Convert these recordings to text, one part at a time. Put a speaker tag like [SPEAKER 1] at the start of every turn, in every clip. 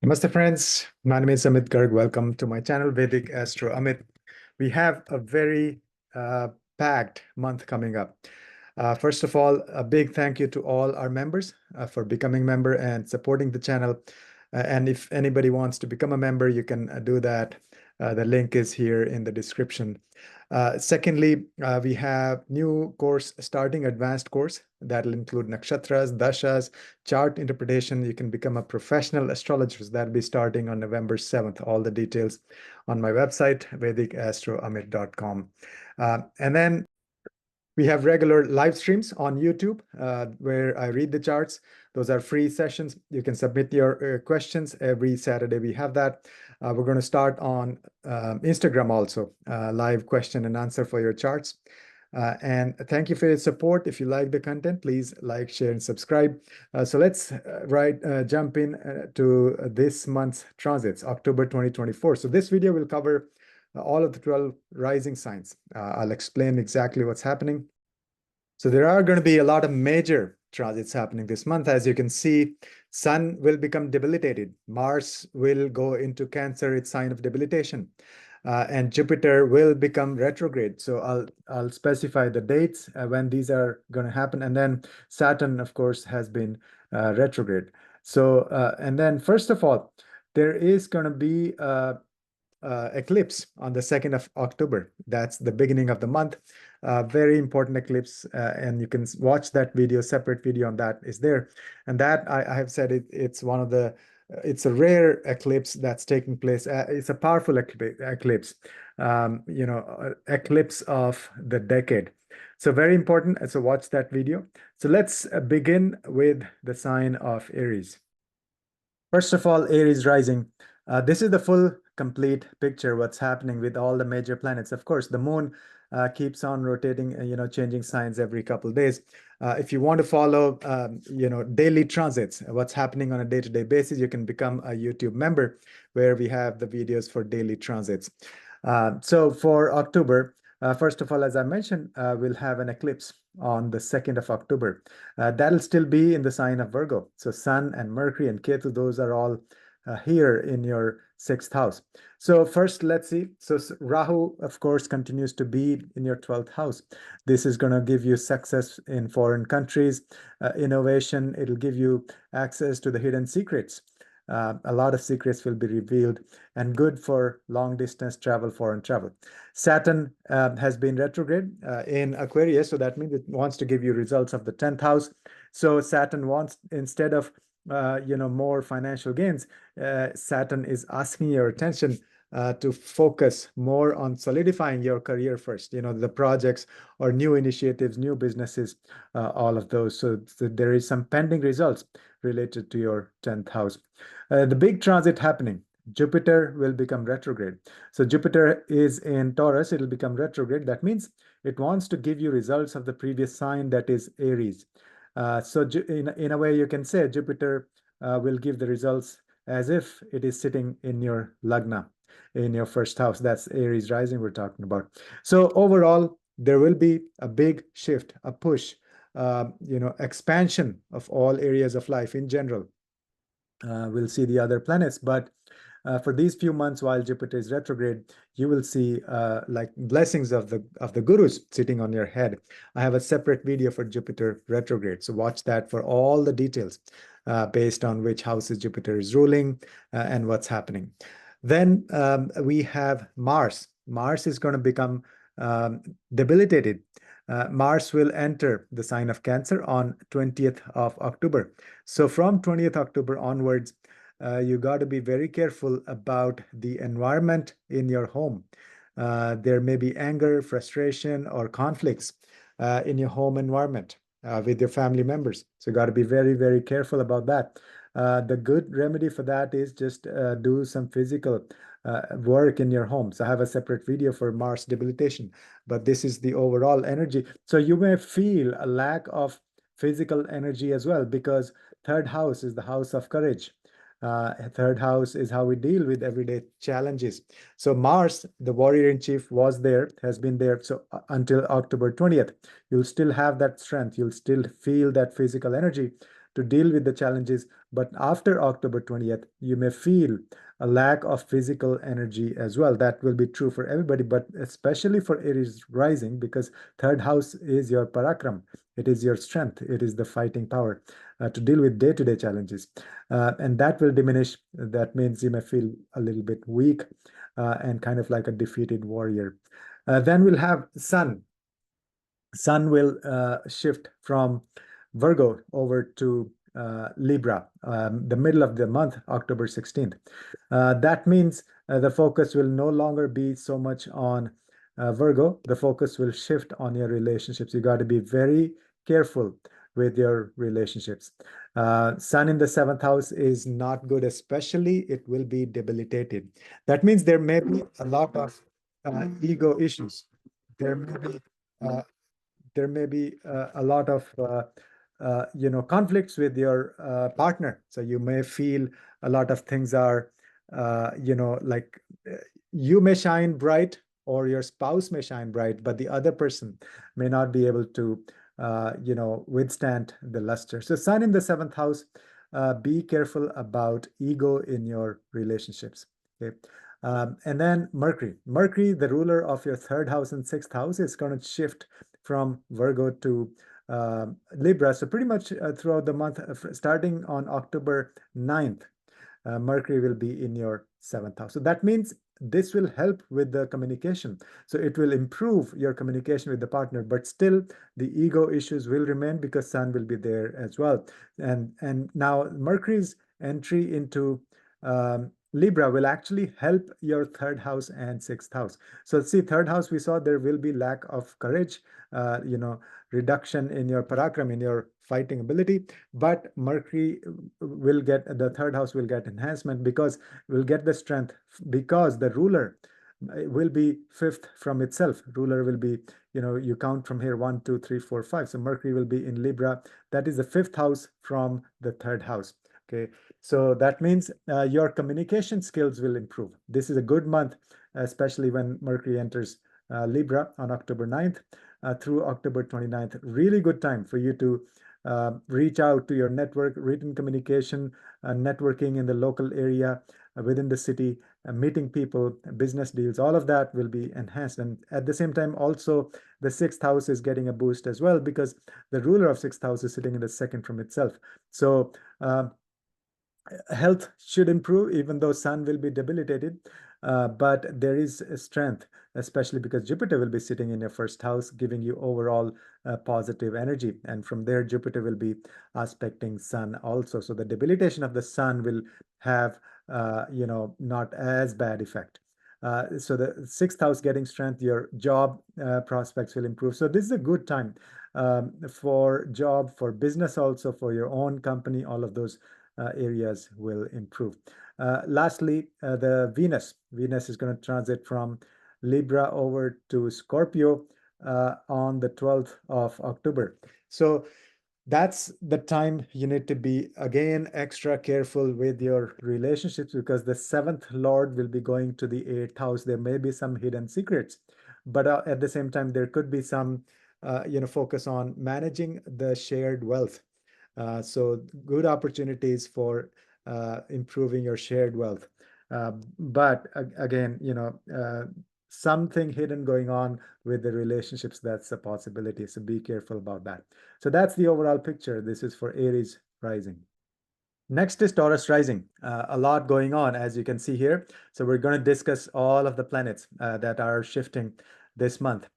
[SPEAKER 1] Namaste friends, my name is Amit Garg. Welcome to my channel Vedic Astro Amit. We have a very packed month coming up. First of all, a big thank you to all our members for becoming member and supporting the channel. And if anybody wants to become a member, you can do that. The link is here in the description. Secondly, we have new course starting, advanced course that will include nakshatras, dashas, chart interpretation. You can become a professional astrologer. That'll be starting on November 7th. All the details on my website, VedicAstroAmit.com. And then we have regular live streams on YouTube where I read the charts. Those are free sessions. You can submit your questions every Saturday. We have that. We're going to start on Instagram also, live question and answer for your charts. And thank you for your support. If you like the content, please like, share, and subscribe. So let's jump in to this month's transits, October 2024. So this video will cover all of the 12 rising signs. I'll explain exactly what's happening. So there are going to be a lot of major transits happening this month. As you can see, Sun will become debilitated. Mars will go into Cancer, its sign of debilitation. And Jupiter will become retrograde. So I'll specify the dates when these are going to happen. And then Saturn, of course, has been retrograde. So and then first of all, there is going to be eclipse on the 2nd of October. That's the beginning of the month. Very important eclipse, and you can watch that video. Separate video on that is there. And that I have said it's one of the it's a rare eclipse that's taking place. It's a powerful eclipse, eclipse of the decade. So very important. So watch that video. So let's begin with the sign of Aries. First of all, Aries rising. This is the full complete picture, what's happening with all the major planets. Of course, the moon keeps on rotating, changing signs every couple of days. If you want to follow, daily transits, what's happening on a day-to-day basis, you can become a YouTube member where we have the videos for daily transits. So for October, first of all, as I mentioned, we'll have an eclipse on the 2nd of October. That'll still be in the sign of Virgo. So Sun and Mercury and Ketu, those are all here in your 6th house. So first, let's see. So Rahu, of course, continues to be in your 12th house. This is going to give you success in foreign countries, innovation. It'll give you access to the hidden secrets. A lot of secrets will be revealed and good for long distance travel, foreign travel. Saturn has been retrograde in Aquarius. So that means it wants to give you results of the 10th house. So Saturn wants, instead of more financial gains, Saturn is asking your attention to focus more on solidifying your career first, the projects or new initiatives, new businesses, all of those. So there is some pending results related to your 10th house. The big transit happening, Jupiter will become retrograde. So Jupiter is in Taurus, it'll become retrograde. That means it wants to give you results of the previous sign, that is Aries. So in a way, you can say Jupiter will give the results as if it is sitting in your Lagna, in your 1st house. That's Aries rising we're talking about. So overall, there will be a big shift, a push, expansion of all areas of life in general. We'll see the other planets, but for these few months while Jupiter is retrograde, you will see like blessings of the gurus sitting on your head. I have a separate video for Jupiter retrograde, so watch that for all the details based on which houses Jupiter is ruling and what's happening. Then we have Mars. Mars is going to become debilitated. Mars will enter the sign of Cancer on 20th of October. So from 20th October onwards, you got to be very careful about the environment in your home. There may be anger, frustration, or conflicts in your home environment with your family members. So you got to be very, very careful about that. The good remedy for that is just do some physical work in your home. So I have a separate video for Mars debilitation, but this is the overall energy. So you may feel a lack of physical energy as well, because 3rd house is the house of courage. 3rd house is how we deal with everyday challenges. So Mars, the warrior in chief, was there, has been there. So until October 20th, you'll still have that strength. You'll still feel that physical energy. to deal with the challenges. But after October 20th, you may feel a lack of physical energy as well. That will be true for everybody, but especially for Aries rising, because third house is your parakram. It is your strength. It is the fighting power to deal with day-to-day challenges. And that will diminish. That means you may feel a little bit weak and kind of like a defeated warrior. Then we'll have Sun. Sun will shift from Virgo over to Libra, the middle of the month, October 16th. That means the focus will no longer be so much on Virgo. The focus will shift on your relationships. You got to be very careful with your relationships. Sun in the seventh house is not good, especially it will be debilitated. That means there may be a lot of ego issues. There may be uh, a lot of conflicts with your partner. So you may feel a lot of things are like you may shine bright or your spouse may shine bright, but the other person may not be able to withstand the luster. So Sun in the seventh house, be careful about ego in your relationships. Okay. And then Mercury, the ruler of your third house and sixth house, is going to shift from Virgo to Libra. So pretty much throughout the month, starting on October 9th, Mercury will be in your seventh house. So that means this will help with the communication. So it will improve your communication with the partner, but still the ego issues will remain because Sun will be there as well. And now Mercury's entry into Libra will actually help your third house and sixth house. So see, third house, we saw there will be lack of courage, reduction in your parakram, in your fighting ability, but Mercury will get, the third house will get enhancement because we'll get the strength because the ruler will be fifth from itself. Ruler will be, you count from here 1, 2, 3, 4, 5. So Mercury will be in Libra. That is the fifth house from the third house. Okay, so that means your communication skills will improve. This is a good month, especially when Mercury enters Libra on October 9th through October 29th. Really good time for you to reach out to your network, written communication, networking in the local area, within the city, meeting people, business deals, all of that will be enhanced. And at the same time, also the sixth house is getting a boost as well because the ruler of sixth house is sitting in the second from itself. So health should improve, even though Sun will be debilitated. But there is strength, especially because Jupiter will be sitting in your first house, giving you overall positive energy. And from there, Jupiter will be aspecting Sun also. So the debilitation of the Sun will have, not as bad effect. So the sixth house getting strength, your job prospects will improve. So this is a good time for job, for business, also for your own company. All of those areas will improve. Lastly, the Venus. Venus is going to transit from Libra over to Scorpio on the 12th of October. So that's the time you need to be, again, extra careful with your relationships because the seventh lord will be going to the eighth house. There may be some hidden secrets, but at the same time, there could be some, focus on managing the shared wealth. So good opportunities for improving your shared wealth. But again, something hidden going on with the relationships, that's a possibility. So be careful about that. So that's the overall picture. This is for Aries rising. Next is Taurus rising. A lot going on, as you can see here. So we're going to discuss all of the planets that are shifting this month.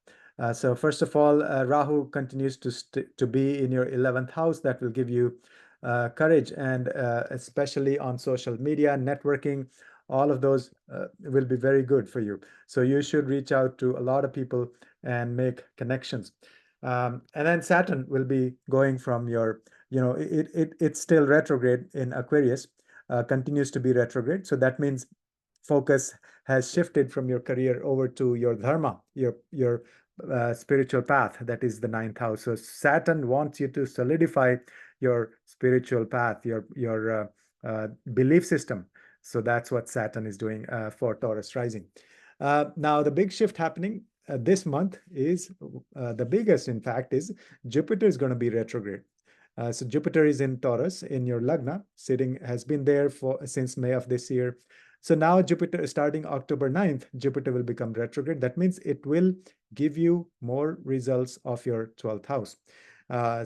[SPEAKER 1] So first of all, Rahu continues to be in your 11th house. That will give you courage, and especially on social media, networking, all of those will be very good for you. So you should reach out to a lot of people and make connections. And then Saturn will be going from your, it's still retrograde in Aquarius, continues to be retrograde. So that means focus has shifted from your career over to your dharma, your spiritual path. That is the ninth house. So Saturn wants you to solidify your spiritual path, your belief system. So that's what Saturn is doing for Taurus rising. Now the big shift happening this month is the biggest, in fact, is Jupiter is going to be retrograde. So Jupiter is in Taurus in your Lagna, has been there since May of this year. So now Jupiter, starting October 9th, Jupiter will become retrograde. That means it will give you more results of your 12th house.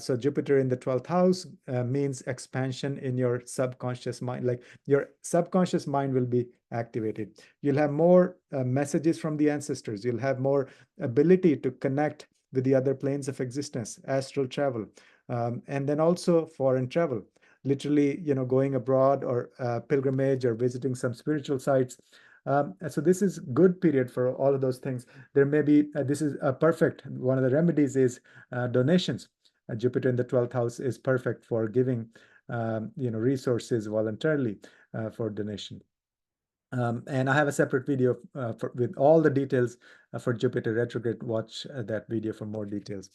[SPEAKER 1] So Jupiter in the 12th house means expansion in your subconscious mind. Like your subconscious mind will be activated. You'll have more messages from the ancestors. You'll have more ability to connect with the other planes of existence, astral travel, and then also foreign travel. Literally, going abroad or pilgrimage or visiting some spiritual sites. So this is good period for all of those things. There may be, this is a perfect, one of the remedies is donations. Jupiter in the 12th house is perfect for giving, resources voluntarily for donation. And I have a separate video with all the details for Jupiter retrograde. Watch that video for more details.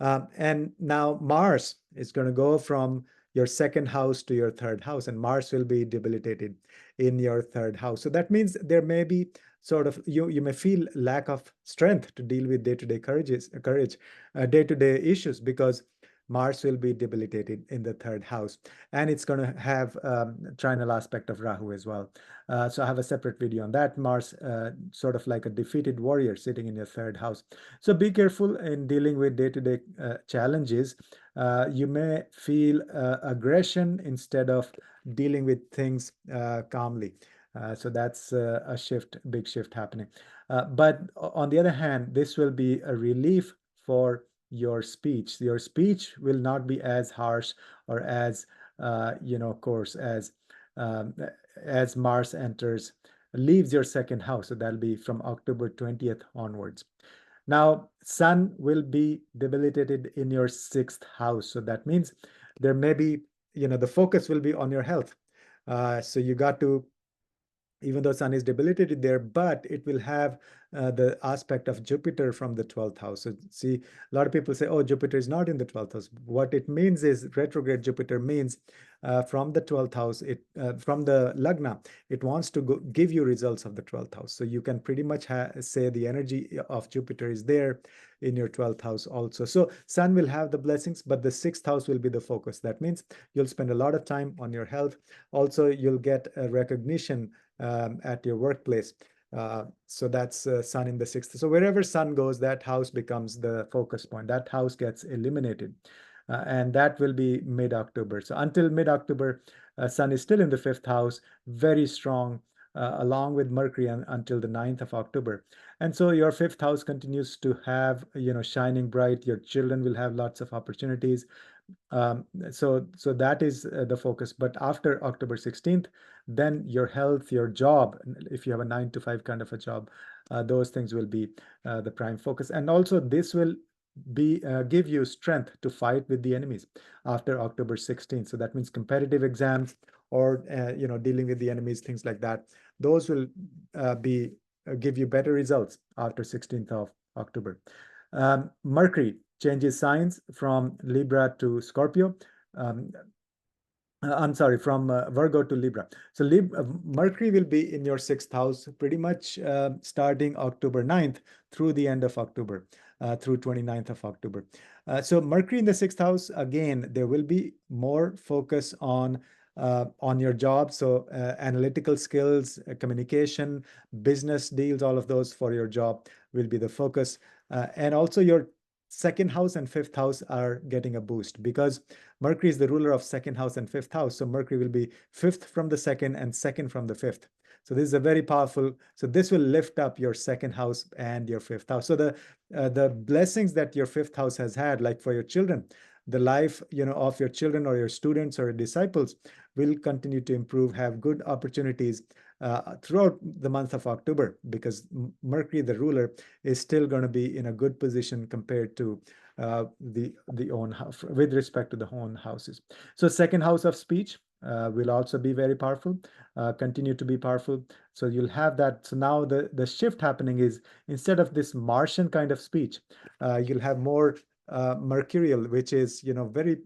[SPEAKER 1] And now Mars is going to go from your second house to your third house, and Mars will be debilitated in your third house. So that means there may be sort of, you may feel lack of strength to deal with day-to-day day-to-day issues, because Mars will be debilitated in the third house, and it's going to have trinal aspect of Rahu as well. So I have a separate video on that. Mars, sort of like a defeated warrior sitting in your third house. So be careful in dealing with day-to-day challenges. You may feel aggression instead of dealing with things calmly. So that's a shift, big shift happening. But on the other hand, this will be a relief for your speech. Your speech will not be as harsh or as coarse as Mars leaves your second house. So that'll be from October 20th onwards. Now, Sun will be debilitated in your sixth house. So that means there may be, the focus will be on your health. So you got to, even though Sun is debilitated there, but it will have the aspect of Jupiter from the 12th house. So see, a lot of people say, oh, Jupiter is not in the 12th house. What it means is retrograde Jupiter means from the 12th house, from the Lagna, it wants to give you results of the 12th house. So you can pretty much say the energy of Jupiter is there in your 12th house also. So Sun will have the blessings, but the 6th house will be the focus. That means you'll spend a lot of time on your health. Also, you'll get a recognition at your workplace. So that's Sun in the 6th. So wherever Sun goes, that house becomes the focus point. That house gets eliminated. And that will be mid-October. So until mid-October, Sun is still in the 5th house, very strong, along with Mercury until the 9th of October. And so your 5th house continues to have, shining bright. Your children will have lots of opportunities. So that is the focus. But after October 16th, then your health, your job, if you have a 9 to 5 kind of a job, those things will be the prime focus. And also this will give you strength to fight with the enemies after October 16th. So that means competitive exams or dealing with the enemies, things like that. Those will give you better results after 16th of October. Mercury changes signs from Libra to Scorpio. I'm sorry, from Virgo to Libra. So Mercury will be in your 6th house pretty much starting October 9th through the end of October, through 29th of October. So Mercury in the 6th house, again, there will be more focus on your job. So analytical skills, communication, business deals, all of those for your job will be the focus. And also your 2nd house and 5th house are getting a boost because Mercury is the ruler of 2nd house and 5th house. So Mercury will be 5th from the 2nd and 2nd from the 5th. So this is a very powerful, so this will lift up your 2nd house and your 5th house. So the blessings that your 5th house has had, like for your children, the life, of your children or your students or your disciples will continue to improve, have good opportunities throughout the month of October, because Mercury, the ruler, is still going to be in a good position compared to the own house with respect to the own houses. So 2nd house of speech will also be very powerful, continue to be powerful. So you'll have that. So now the shift happening is, instead of this Martian kind of speech, you'll have more mercurial, which is very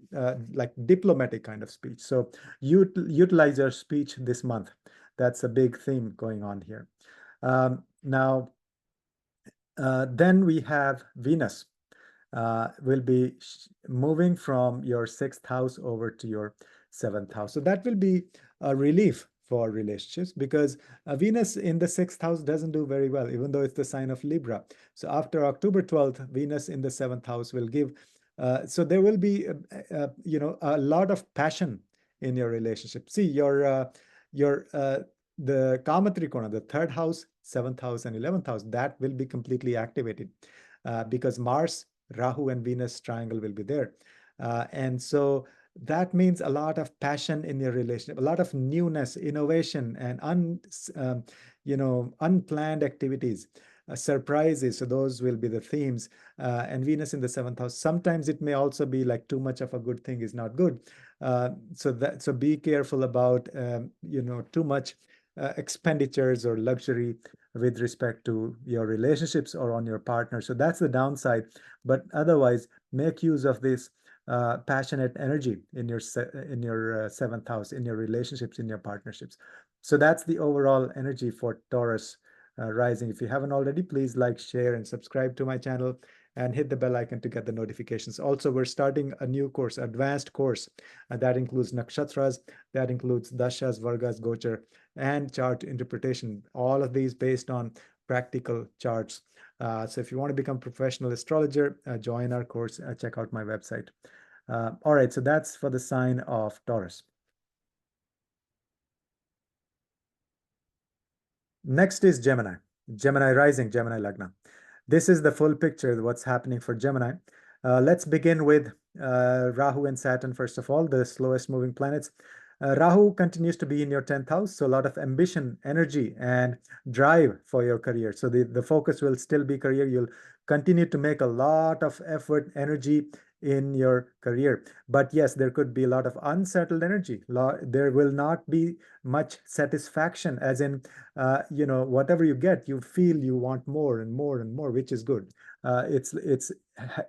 [SPEAKER 1] like diplomatic kind of speech. So utilize your speech this month. That's a big theme going on here. Now, then we have Venus. will be moving from your 6th house over to your 7th house. So that will be a relief for relationships, because Venus in the 6th house doesn't do very well, even though it's the sign of Libra. So after October 12th, Venus in the 7th house will give, so there will be, a lot of passion in your relationship. See, the Kama Trikona, the 3rd house, 7th house, and 11th house, that will be completely activated because Mars, Rahu, and Venus triangle will be there. And so that means a lot of passion in your relationship, a lot of newness, innovation, and unplanned activities, surprises. So those will be the themes. And Venus in the 7th house. Sometimes it may also be like too much of a good thing is not good. So be careful about too much expenditures or luxury with respect to your relationships or on your partner. So that's the downside. But otherwise, make use of this passionate energy in your 7th house, in your relationships, in your partnerships. So that's the overall energy for Taurus rising. If you haven't already, please like, share, and subscribe to my channel, and hit the bell icon to get the notifications. Also, we're starting a new course, advanced course, that includes nakshatras, that includes dashas, vargas, gochar, and chart interpretation. All of these based on practical charts. So if you want to become a professional astrologer, join our course, check out my website. All right, so that's for the sign of Taurus. Next is Gemini. Gemini rising, Gemini Lagna. This is the full picture, what's happening for Gemini. Let's begin with Rahu and Saturn, first of all, the slowest moving planets. Rahu continues to be in your 10th house, so a lot of ambition, energy, and drive for your career. So the focus will still be career. You'll continue to make a lot of effort, energy in your career. But yes, there could be a lot of unsettled energy. There will not be much satisfaction, as in, whatever you get, you feel you want more and more and more, which is good. It's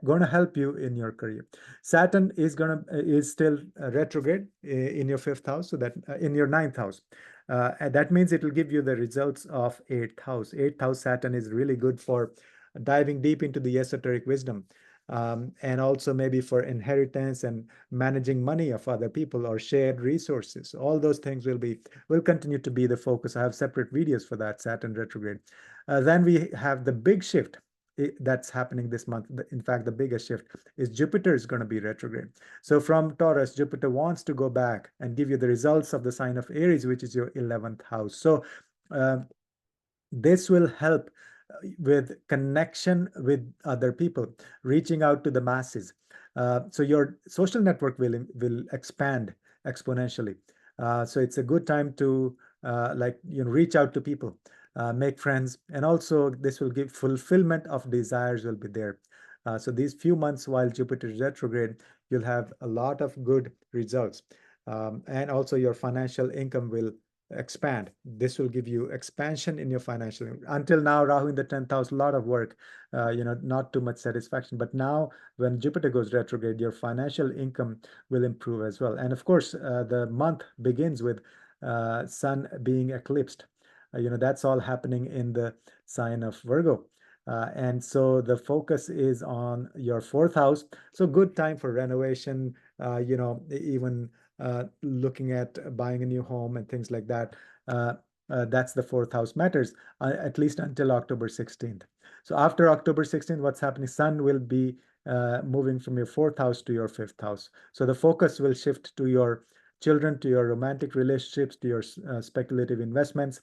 [SPEAKER 1] going to help you in your career. Saturn is still retrograde in your 5th house, so that in your 9th house. And that means it will give you the results of 8th house. 8th house Saturn is really good for diving deep into the esoteric wisdom. And also maybe for inheritance and managing money of other people or shared resources. All those things will continue to be the focus. I have separate videos for that, Saturn retrograde. Then we have the big shift that's happening this month. In fact, the biggest shift is Jupiter is going to be retrograde. So from Taurus, Jupiter wants to go back and give you the results of the sign of Aries, which is your 11th house. So this will help with connection with other people, reaching out to the masses. So your social network will expand exponentially. So it's a good time to reach out to people, make friends, and also this will give fulfillment of desires will be there. So these few months while Jupiter is retrograde, you'll have a lot of good results. And also your financial income will expand. This will give you expansion in your financial. Until now, Rahu in the 10th house, a lot of work, not too much satisfaction. But now, when Jupiter goes retrograde, your financial income will improve as well. And of course, the month begins with Sun being eclipsed. That's all happening in the sign of Virgo. And so the focus is on your 4th house. So good time for renovation, even looking at buying a new home and things like that. That's the 4th house matters, at least until October 16th. So after October 16th, what's happening? Sun will be moving from your 4th house to your 5th house. So the focus will shift to your children, to your romantic relationships, to your speculative investments,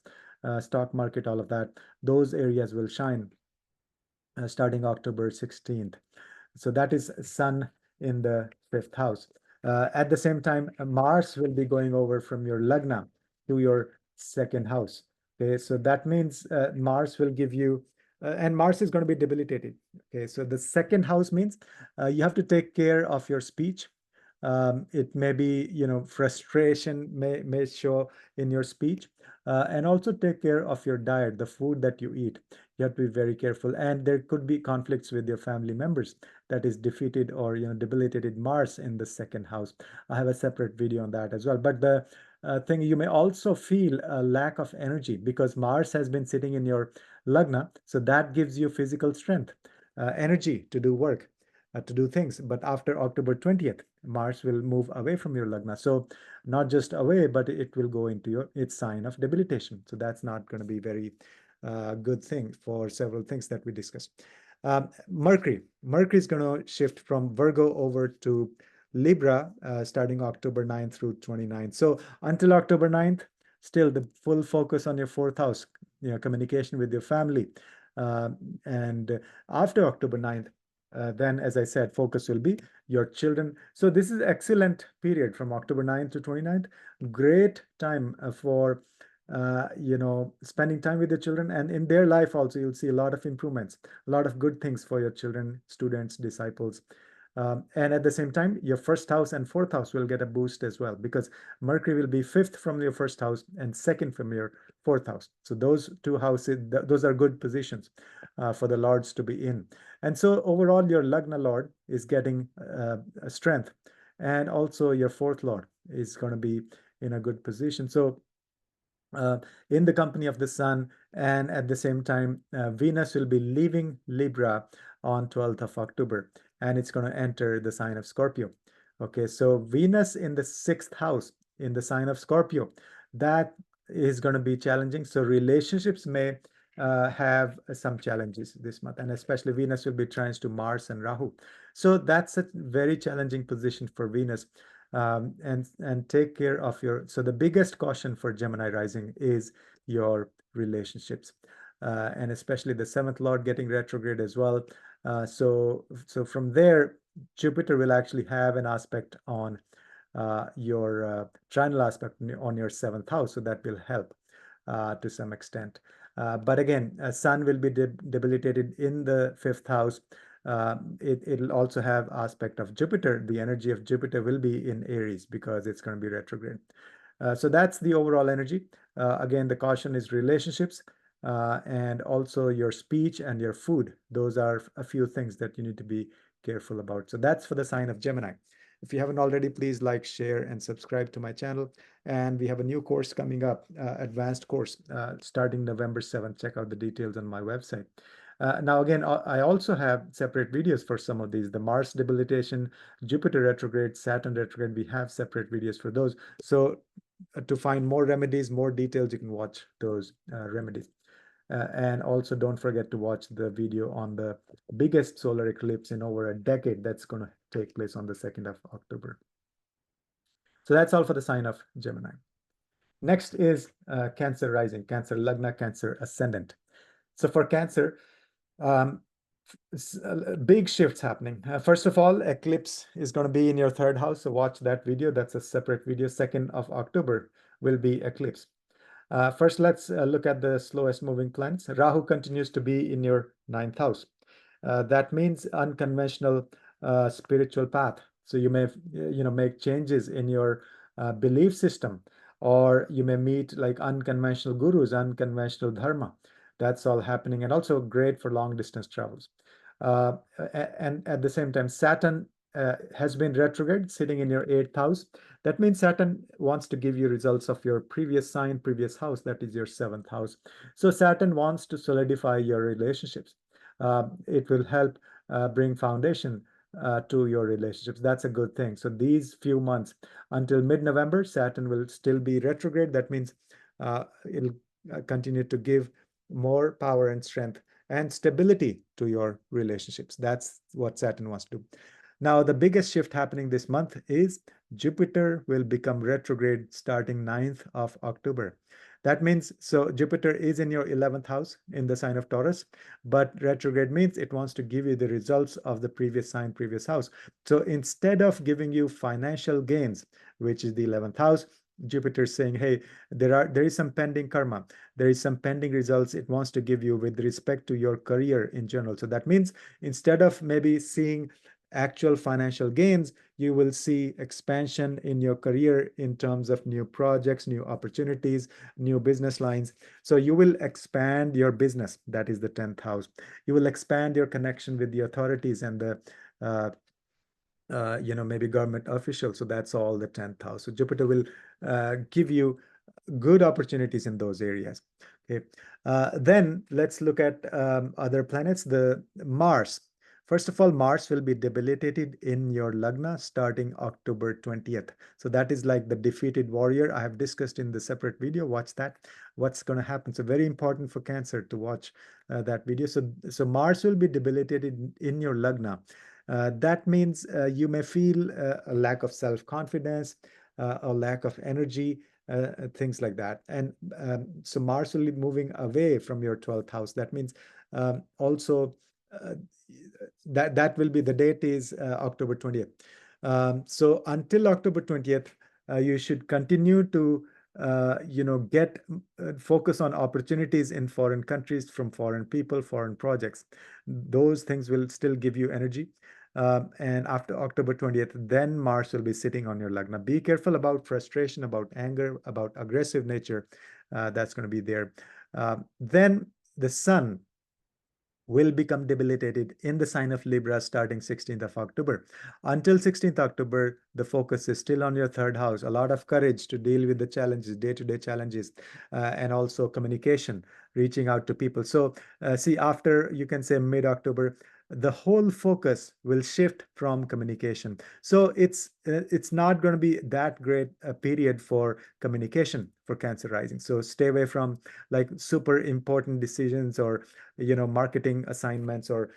[SPEAKER 1] stock market, all of that. Those areas will shine starting October 16th. So that is Sun in the 5th house. At the same time, Mars will be going over from your Lagna to your 2nd house. Okay, so that means Mars will give you, and Mars is going to be debilitated. Okay, so the 2nd house means you have to take care of your speech. It may be, frustration may show in your speech, and also take care of your diet, the food that you eat. You have to be very careful, and there could be conflicts with your family members. That is defeated or debilitated Mars in the 2nd house. I have a separate video on that as well. But the thing, you may also feel a lack of energy because Mars has been sitting in your Lagna, so that gives you physical strength, energy to do work. to do things. But after October 20th, Mars will move away from your Lagna. So not just away, but it will go into its sign of debilitation. So that's not going to be very good thing for several things that we discussed. Mercury is going to shift from Virgo over to Libra starting October 9th through 29th. So until October 9th, still the full focus on your fourth house, communication with your family. And after October 9th, then, as I said, focus will be your children. So this is excellent period from October 9th to 29th. Great time for spending time with your children, and in their life also you'll see a lot of improvements, a lot of good things for your children, students, disciples. And at the same time, your first house and fourth house will get a boost as well, because Mercury will be fifth from your first house and second from your fourth house. So those two houses, those are good positions for the lords to be in. And so overall, your Lagna Lord is getting strength, and also your fourth Lord is going to be in a good position. So in the company of the sun, and at the same time, Venus will be leaving Libra on 12th of October, and it's going to enter the sign of Scorpio. Okay, so Venus in the sixth house in the sign of Scorpio, that is going to be challenging. So relationships may have some challenges this month, and especially Venus will be trines to Mars and Rahu. So that's a very challenging position for Venus. And take care of your, so the biggest caution for Gemini rising is your relationships, and especially the seventh lord getting retrograde as well. So from there, Jupiter will actually have an aspect on your trinal aspect on your seventh house, so that will help to some extent. But again, Sun will be debilitated in the fifth house. It'll also have aspect of Jupiter. The energy of Jupiter will be in Aries because it's going to be retrograde. So that's the overall energy. Again, the caution is relationships, and also your speech and your food. Those are a few things that you need to be careful about. So that's for the sign of Gemini. If you haven't already, please like, share, and subscribe to my channel. And we have a new course coming up, advanced course, starting November 7th. Check out the details on my website. Now, again, I also have separate videos for some of these. The Mars debilitation, Jupiter retrograde, Saturn retrograde, we have separate videos for those. So to find more remedies, more details, you can watch those remedies. And also don't forget to watch the video on the biggest solar eclipse in over a decade that's going to take place on the 2nd of October. So that's all for the sign of Gemini. Next is Cancer rising, Cancer Lagna, Cancer ascendant. So for Cancer, big shifts happening. First of all, eclipse is going to be in your third house. So watch that video. That's a separate video. 2nd of October will be eclipse. First, let's look at the slowest moving planets. Rahu continues to be in your ninth house. That means unconventional spiritual path. So you may, make changes in your belief system, or you may meet like unconventional gurus, unconventional dharma. That's all happening, and also great for long distance travels. And at the same time, Saturn has been retrograde, sitting in your eighth house. That means Saturn wants to give you results of your previous sign, previous house, that is your seventh house. So Saturn wants to solidify your relationships. It will help bring foundation to your relationships. That's a good thing. So these few months until mid-November, Saturn will still be retrograde. That means it'll continue to give more power and strength and stability to your relationships. That's what Saturn wants to do. Now, the biggest shift happening this month is Jupiter will become retrograde starting 9th of October. That means, so Jupiter is in your 11th house in the sign of Taurus, but retrograde means it wants to give you the results of the previous sign, previous house. So instead of giving you financial gains, which is the 11th house, Jupiter is saying, hey, there is some pending karma, there is some pending results it wants to give you with respect to your career in general. So that means instead of maybe seeing actual financial gains, you will see expansion in your career in terms of new projects, new opportunities, new business lines. So you will expand your business. That is the 10th house. You will expand your connection with the authorities and the maybe government officials. So that's all the 10th house. So Jupiter will give you good opportunities in those areas. Okay. Then let's look at other planets. The Mars. First of all, Mars will be debilitated in your Lagna starting October 20th. So that is like the defeated warrior. I have discussed in the separate video. Watch that. What's going to happen? So very important for Cancer to watch that video. So Mars will be debilitated in your Lagna. That means you may feel a lack of self-confidence, a lack of energy, things like that. And so Mars will be moving away from your 12th house. That means also uh, that will be the date is October 20th. So until October 20th, you should continue to get focus on opportunities in foreign countries from foreign people, foreign projects. Those things will still give you energy. And after October 20th, then Mars will be sitting on your Lagna. Be careful about frustration, about anger, about aggressive nature. That's going to be there. Then the Sun will become debilitated in the sign of Libra starting 16th of October. Until 16th October, the focus is still on your third house. A lot of courage to deal with the challenges, day-to-day challenges, and also communication, reaching out to people. So see, after you can say mid-October, the whole focus will shift from communication. So it's not going to be that great a period for communication for Cancer rising. So stay away from like super important decisions or marketing assignments or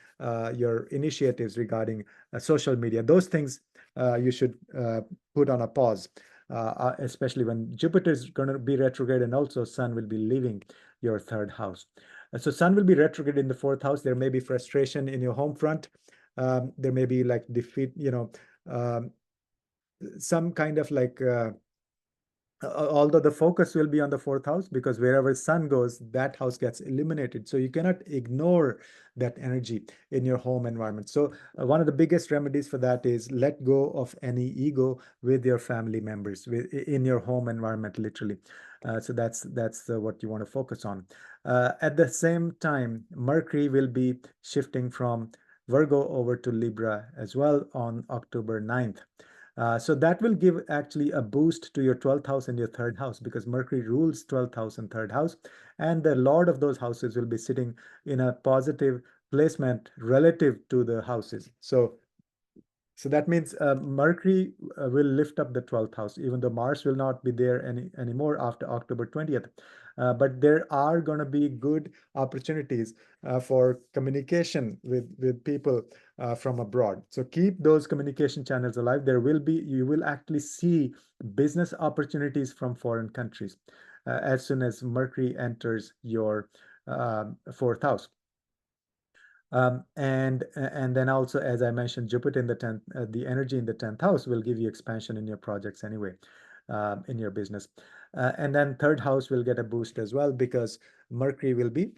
[SPEAKER 1] your initiatives regarding social media. Those things you should put on a pause, especially when Jupiter is going to be retrograde and also Sun will be leaving your third house. So Sun will be retrograde in the fourth house. There may be frustration in your home front. There may be like defeat, um, some kind of like although the focus will be on the fourth house, because wherever Sun goes, that house gets eliminated. So you cannot ignore that energy in your home environment. So one of the biggest remedies for that is let go of any ego with your family members in your home environment, literally. So that's what you want to focus on. At the same time, Mercury will be shifting from Virgo over to Libra as well on October 9th. So that will give actually a boost to your 12th house and your third house, because Mercury rules 12th house and third house. And the Lord of those houses will be sitting in a positive placement relative to the houses. So that means Mercury will lift up the 12th house, even though Mars will not be there anymore after October 20th. But there are going to be good opportunities for communication with people from abroad. So keep those communication channels alive. You will actually see business opportunities from foreign countries as soon as Mercury enters your fourth house. And then also, as I mentioned, Jupiter in the 10th, the energy in the 10th house will give you expansion in your projects anyway, in your business. And then third house will get a boost as well, because Mercury will be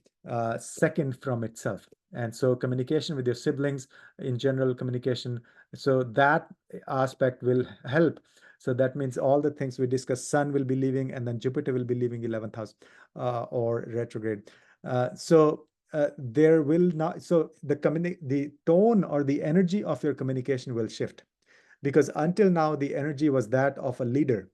[SPEAKER 1] second from itself. And so communication with your siblings, in general communication, so that aspect will help. So that means all the things we discussed, Sun will be leaving, and then Jupiter will be leaving 11th house or retrograde. There will not, so the tone or the energy of your communication will shift, because until now the energy was that of a leader.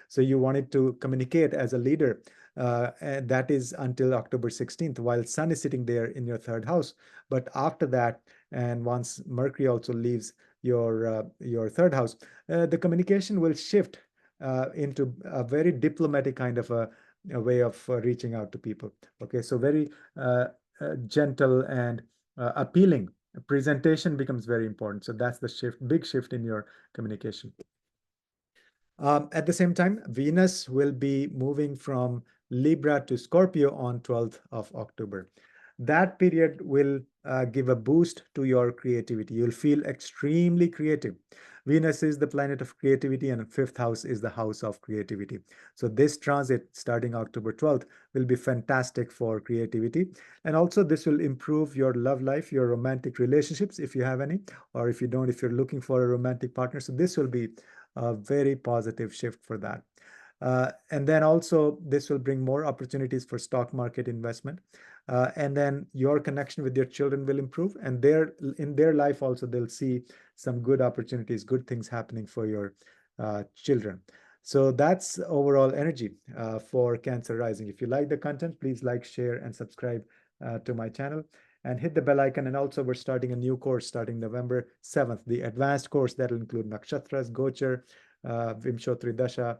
[SPEAKER 1] So you wanted to communicate as a leader, and that is until October 16th, while Sun is sitting there in your third house. But after that, and once Mercury also leaves your third house, the communication will shift into a very diplomatic kind of a way of reaching out to people. Okay, so very gentle and appealing presentation becomes very important. So that's the shift, big shift in your communication. At the same time, Venus will be moving from Libra to Scorpio on 12th of October. That period will give a boost to your creativity. You'll feel extremely creative. Venus is the planet of creativity, and fifth house is the house of creativity. So this transit starting October 12th will be fantastic for creativity. And also this will improve your love life, your romantic relationships, if you have any, or if you don't, if you're looking for a romantic partner. So this will be a very positive shift for that. And then also this will bring more opportunities for stock market investment. And then your connection with your children will improve, and in their life also they'll see some good opportunities, good things happening for your children. So that's overall energy for Cancer rising. If you like the content, please like, share, and subscribe to my channel. and hit the bell icon. And also, we're starting a new course starting November 7th, the advanced course that will include nakshatras, gochar, Vimshotri Dasha,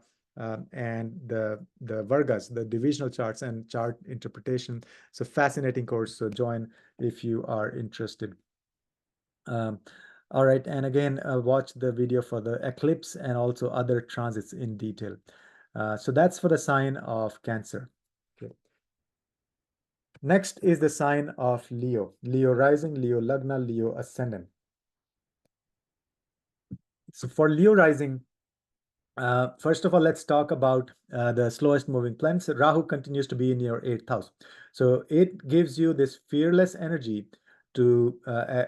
[SPEAKER 1] and the Vargas, the divisional charts and chart interpretation. It's a fascinating course, so join if you are interested. All right, and again, watch the video for the eclipse and also other transits in detail. So that's for the sign of Cancer. Okay. Next is the sign of Leo. Leo rising, Leo Lagna, Leo ascendant. So for Leo rising, first of all, let's talk about the slowest moving planets. Rahu continues to be in your 8th house. So it gives you this fearless energy to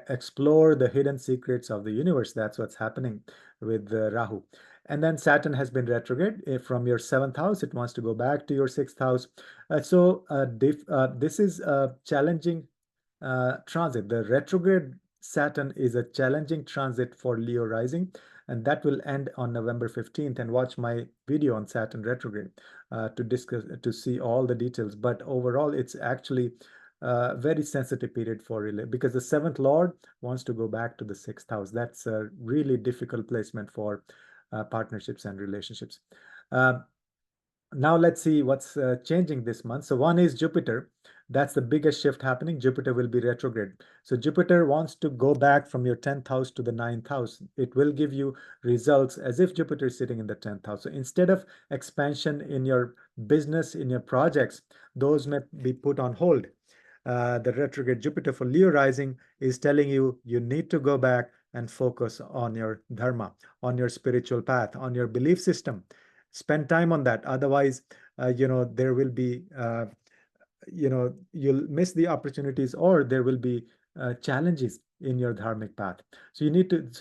[SPEAKER 1] explore the hidden secrets of the universe. That's what's happening with Rahu. And then Saturn has been retrograde from your 7th house. It wants to go back to your 6th house. This is a challenging transit. The retrograde Saturn is a challenging transit for Leo rising, and that will end on November 15th. And watch my video on Saturn retrograde to see all the details. But overall, it's actually a very sensitive period for because the 7th Lord wants to go back to the 6th house. That's a really difficult placement for partnerships and relationships. Now let's see what's changing this month. So one is Jupiter. That's the biggest shift happening. Jupiter will be retrograde. So Jupiter wants to go back from your 10th house to the 9th house. It will give you results as if Jupiter is sitting in the 10th house. So instead of expansion in your business, in your projects, those may be put on hold. The retrograde Jupiter for Leo rising is telling you you need to go back and focus on your dharma, on your spiritual path, on your belief system. Spend time on that. Otherwise, there will be, you'll miss the opportunities, or there will be challenges in your dharmic path. So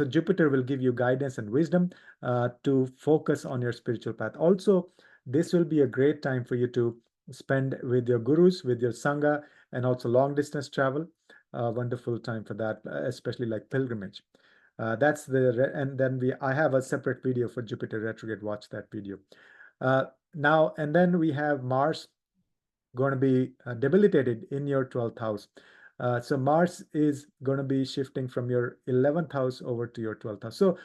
[SPEAKER 1] Jupiter will give you guidance and wisdom to focus on your spiritual path. Also, this will be a great time for you to spend with your gurus, with your sangha, and also long distance travel. Wonderful time for that, especially like pilgrimage. And then I have a separate video for Jupiter retrograde. Watch that video. Now, and then we have Mars going to be debilitated in your 12th house. So Mars is going to be shifting from your 11th house over to your 12th house. So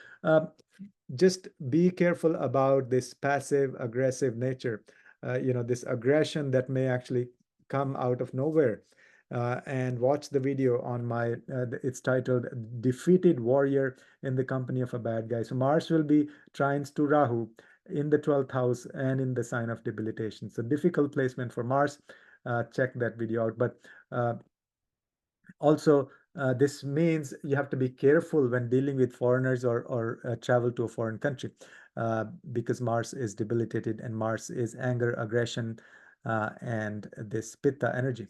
[SPEAKER 1] just be careful about this passive aggressive nature, this aggression that may actually come out of nowhere. And watch the video on my, it's titled Defeated Warrior in the Company of a Bad Guy. So Mars will be trines to Rahu in the 12th house and in the sign of debilitation. So difficult placement for Mars. Check that video out. But also, this means you have to be careful when dealing with foreigners or travel to a foreign country because Mars is debilitated, and Mars is anger, aggression, and this Pitta energy.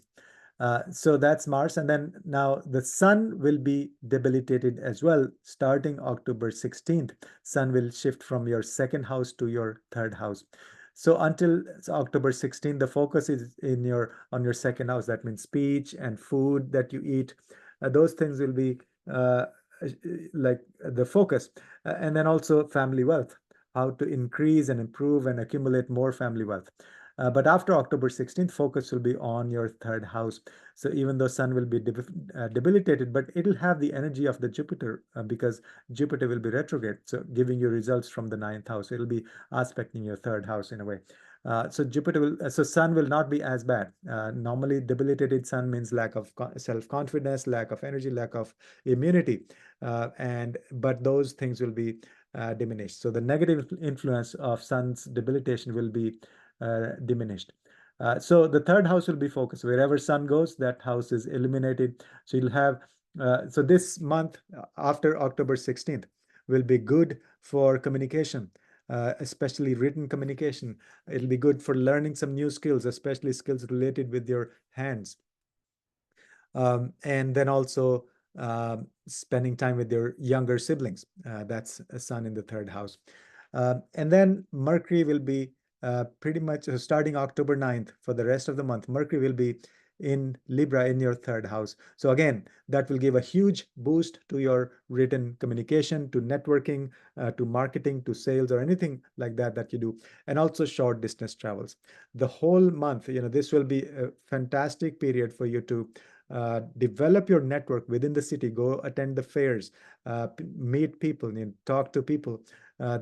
[SPEAKER 1] So that's Mars. And then now the Sun will be debilitated as well starting October 16th. Sun will shift from your 2nd house to your 3rd house. So until October 16th, the focus is on your 2nd house. That means speech and food that you eat. Those things will be like the focus. And then also family wealth, how to increase and improve and accumulate more family wealth. But after October 16th, focus will be on your 3rd house. So even though Sun will be debilitated, but it'll have the energy of the Jupiter because Jupiter will be retrograde, so giving you results from the 9th house. It'll be aspecting your 3rd house in a way. So Sun will not be as bad. Normally, debilitated Sun means lack of self-confidence, lack of energy, lack of immunity, but those things will be diminished. So the negative influence of Sun's debilitation will be diminished. So the 3rd house will be focused. Wherever Sun goes, that house is eliminated. So you'll have, so this month after October 16th will be good for communication, especially written communication. It'll be good for learning some new skills, especially skills related with your hands. And then also spending time with your younger siblings. That's a Sun in the 3rd house. And then Mercury will be pretty much starting October 9th for the rest of the month. Mercury will be in Libra in your 3rd house. So again, that will give a huge boost to your written communication, to networking, to marketing, to sales, or anything like that you do, and also short distance travels. The whole month, this will be a fantastic period for you to develop your network within the city, go attend the fairs, meet people, talk to people.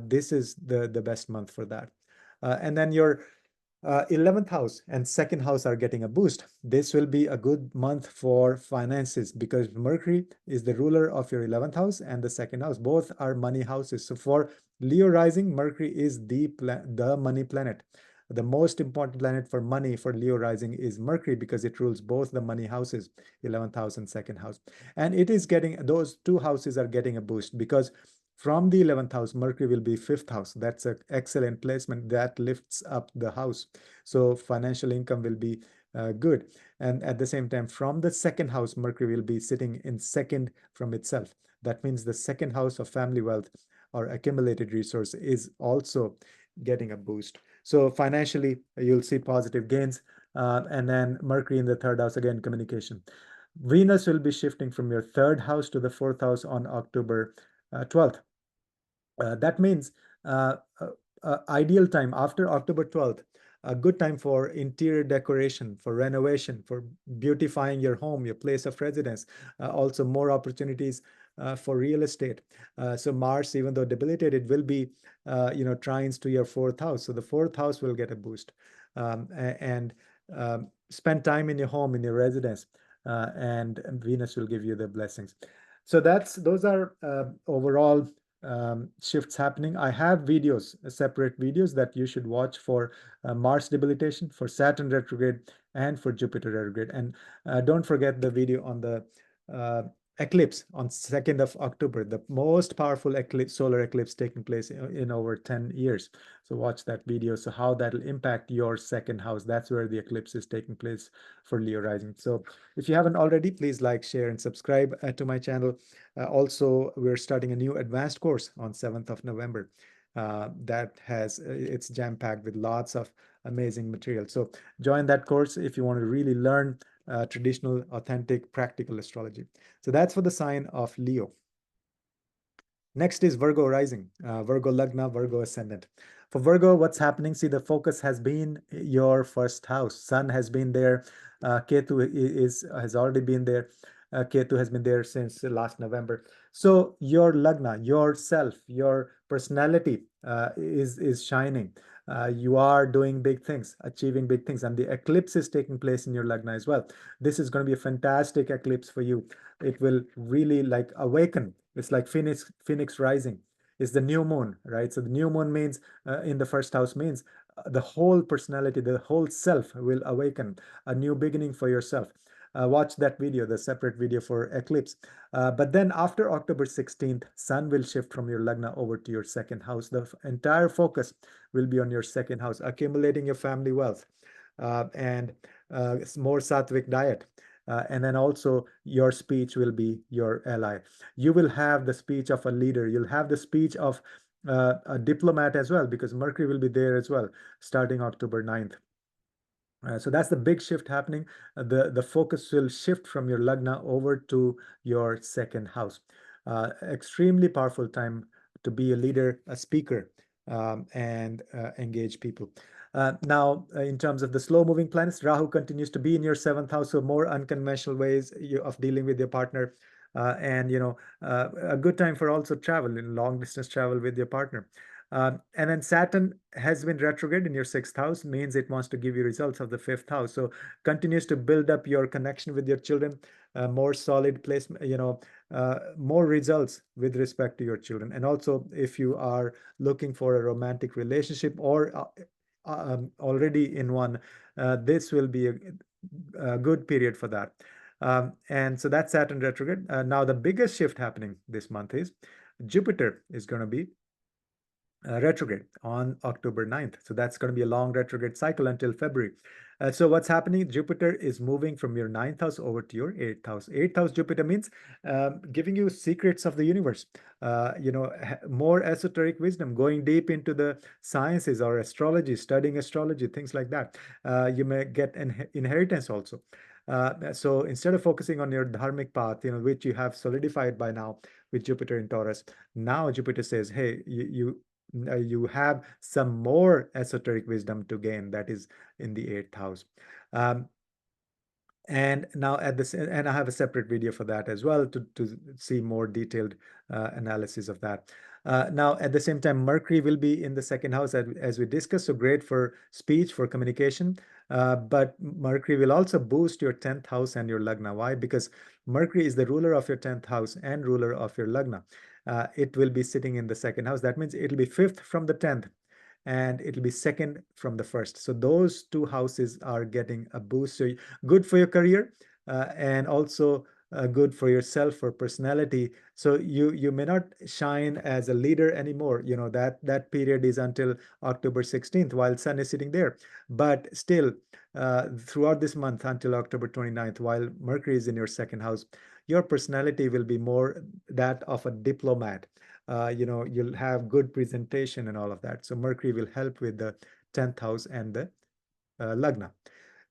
[SPEAKER 1] This is the best month for that. And then your 11th house and second house are getting a boost. This will be a good month for finances because Mercury is the ruler of your 11th house and the second house. Both are money houses. So for Leo rising, Mercury is the money planet. The most important planet for money for Leo rising is Mercury because it rules both the money houses, 11th house and second house. And it is getting, those two houses are getting a boost because from the 11th house, Mercury will be fifth house. That's an excellent placement that lifts up the house. So financial income will be good. And at the same time, from the second house, Mercury will be sitting in second from itself. That means the second house of family wealth or accumulated resource is also getting a boost. So financially, you'll see positive gains. And then Mercury in the third house, again, communication. Venus will be shifting from your third house to the fourth house on October 12th. That means ideal time after October 12th, a good time for interior decoration, for renovation, for beautifying your home, your place of residence. Also more opportunities for real estate. So Mars, even though debilitated, will be, trines to your fourth house. So the fourth house will get a boost. And spend time in your home, in your residence, and Venus will give you the blessings. So those are overall shifts happening. I have videos, separate videos that you should watch for Mars debilitation, for Saturn retrograde, and for Jupiter retrograde. And don't forget the video on the eclipse on 2nd of October, the most powerful eclipse, solar eclipse taking place in over 10 years. So watch that video. So how that'll impact your second house. That's where the eclipse is taking place for Leo rising. So if you haven't already, please like, share, and subscribe to my channel. Also, we're starting a new advanced course on 7th of November. That has, it's jam-packed with lots of amazing material. So join that course if you want to really learn traditional, authentic, practical astrology. So that's for the sign of Leo. Next is Virgo rising, Virgo Lagna, Virgo ascendant. For Virgo, what's happening? See, the focus has been your first house. Sun has been there. Ketu has already been there. Ketu has been there since last November. So your Lagna, yourself, your personality is shining. You are doing big things, achieving big things, and the eclipse is taking place in your Lagna as well. This is going to be a fantastic eclipse for you. It will really like awaken. It's like Phoenix rising. It's the new moon, right? So the new moon means in the first house means the whole personality, the whole self will awaken, a new beginning for yourself. Watch that video, the separate video for eclipse. But then after October 16th, Sun will shift from your Lagna over to your second house. The entire focus will be on your second house, accumulating your family wealth and more sattvic diet. And then also your speech will be your ally. You will have the speech of a leader. You'll have the speech of a diplomat as well, because Mercury will be there as well, starting October 9th. So that's the big shift happening. The focus will shift from your Lagna over to your second house. Extremely powerful time to be a leader, a speaker, and engage people. Now, in terms of the slow-moving planets, Rahu continues to be in your seventh house, so more unconventional ways of dealing with your partner. And a good time for also travel, in long distance travel with your partner. And then Saturn has been retrograde in your sixth house, means it wants to give you results of the fifth house. So continues to build up your connection with your children, more solid placement, more results with respect to your children. And also, if you are looking for a romantic relationship or already in one, this will be a good period for that. And so that's Saturn retrograde. Now, the biggest shift happening this month is Jupiter is going to be retrograde on October 9th. So that's going to be a long retrograde cycle until February. So what's happening? Jupiter is moving from your ninth house over to your eighth house. Eighth house Jupiter means giving you secrets of the universe, more esoteric wisdom, going deep into the sciences or astrology, studying astrology, things like that. You may get an inheritance also. So instead of focusing on your dharmic path, which you have solidified by now with Jupiter in Taurus, now Jupiter says, hey, you have some more esoteric wisdom to gain that is in the eighth house. And now at this, and I have a separate video for that as well to see more detailed analysis of that. Now, at the same time, Mercury will be in the second house as we discussed, so great for speech, for communication. But Mercury will also boost your 10th house and your Lagna. Why? Because Mercury is the ruler of your 10th house and ruler of your Lagna. It will be sitting in the second house. That means it'll be fifth from the 10th and it'll be second from the first. So those two houses are getting a boost. So good for your career and also good for yourself, for personality. So you may not shine as a leader anymore. You know that period is until October 16th while Sun is sitting there. But still, throughout this month until October 29th, while Mercury is in your second house, your personality will be more that of a diplomat. You'll have good presentation and all of that. So Mercury will help with the 10th house and the Lagna.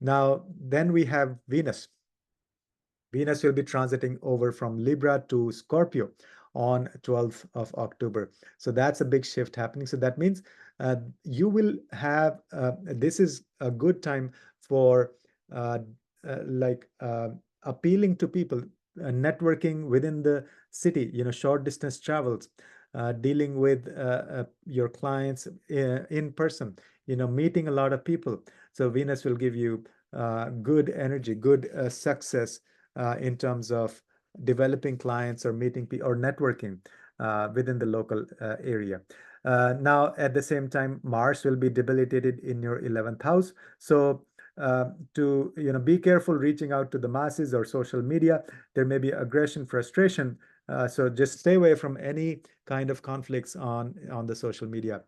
[SPEAKER 1] Now, then we have Venus. Venus will be transiting over from Libra to Scorpio on 12th of October. So that's a big shift happening. So that means you will have, this is a good time for uh, like appealing to people, networking within the city, short distance travels, dealing with your clients in person, meeting a lot of people. So Venus will give you good energy, good success in terms of developing clients or meeting people or networking within the local area. Now, at the same time, Mars will be debilitated in your 11th house. So to be careful reaching out to the masses or social media. There may be aggression, frustration. So just stay away from any kind of conflicts on the social media.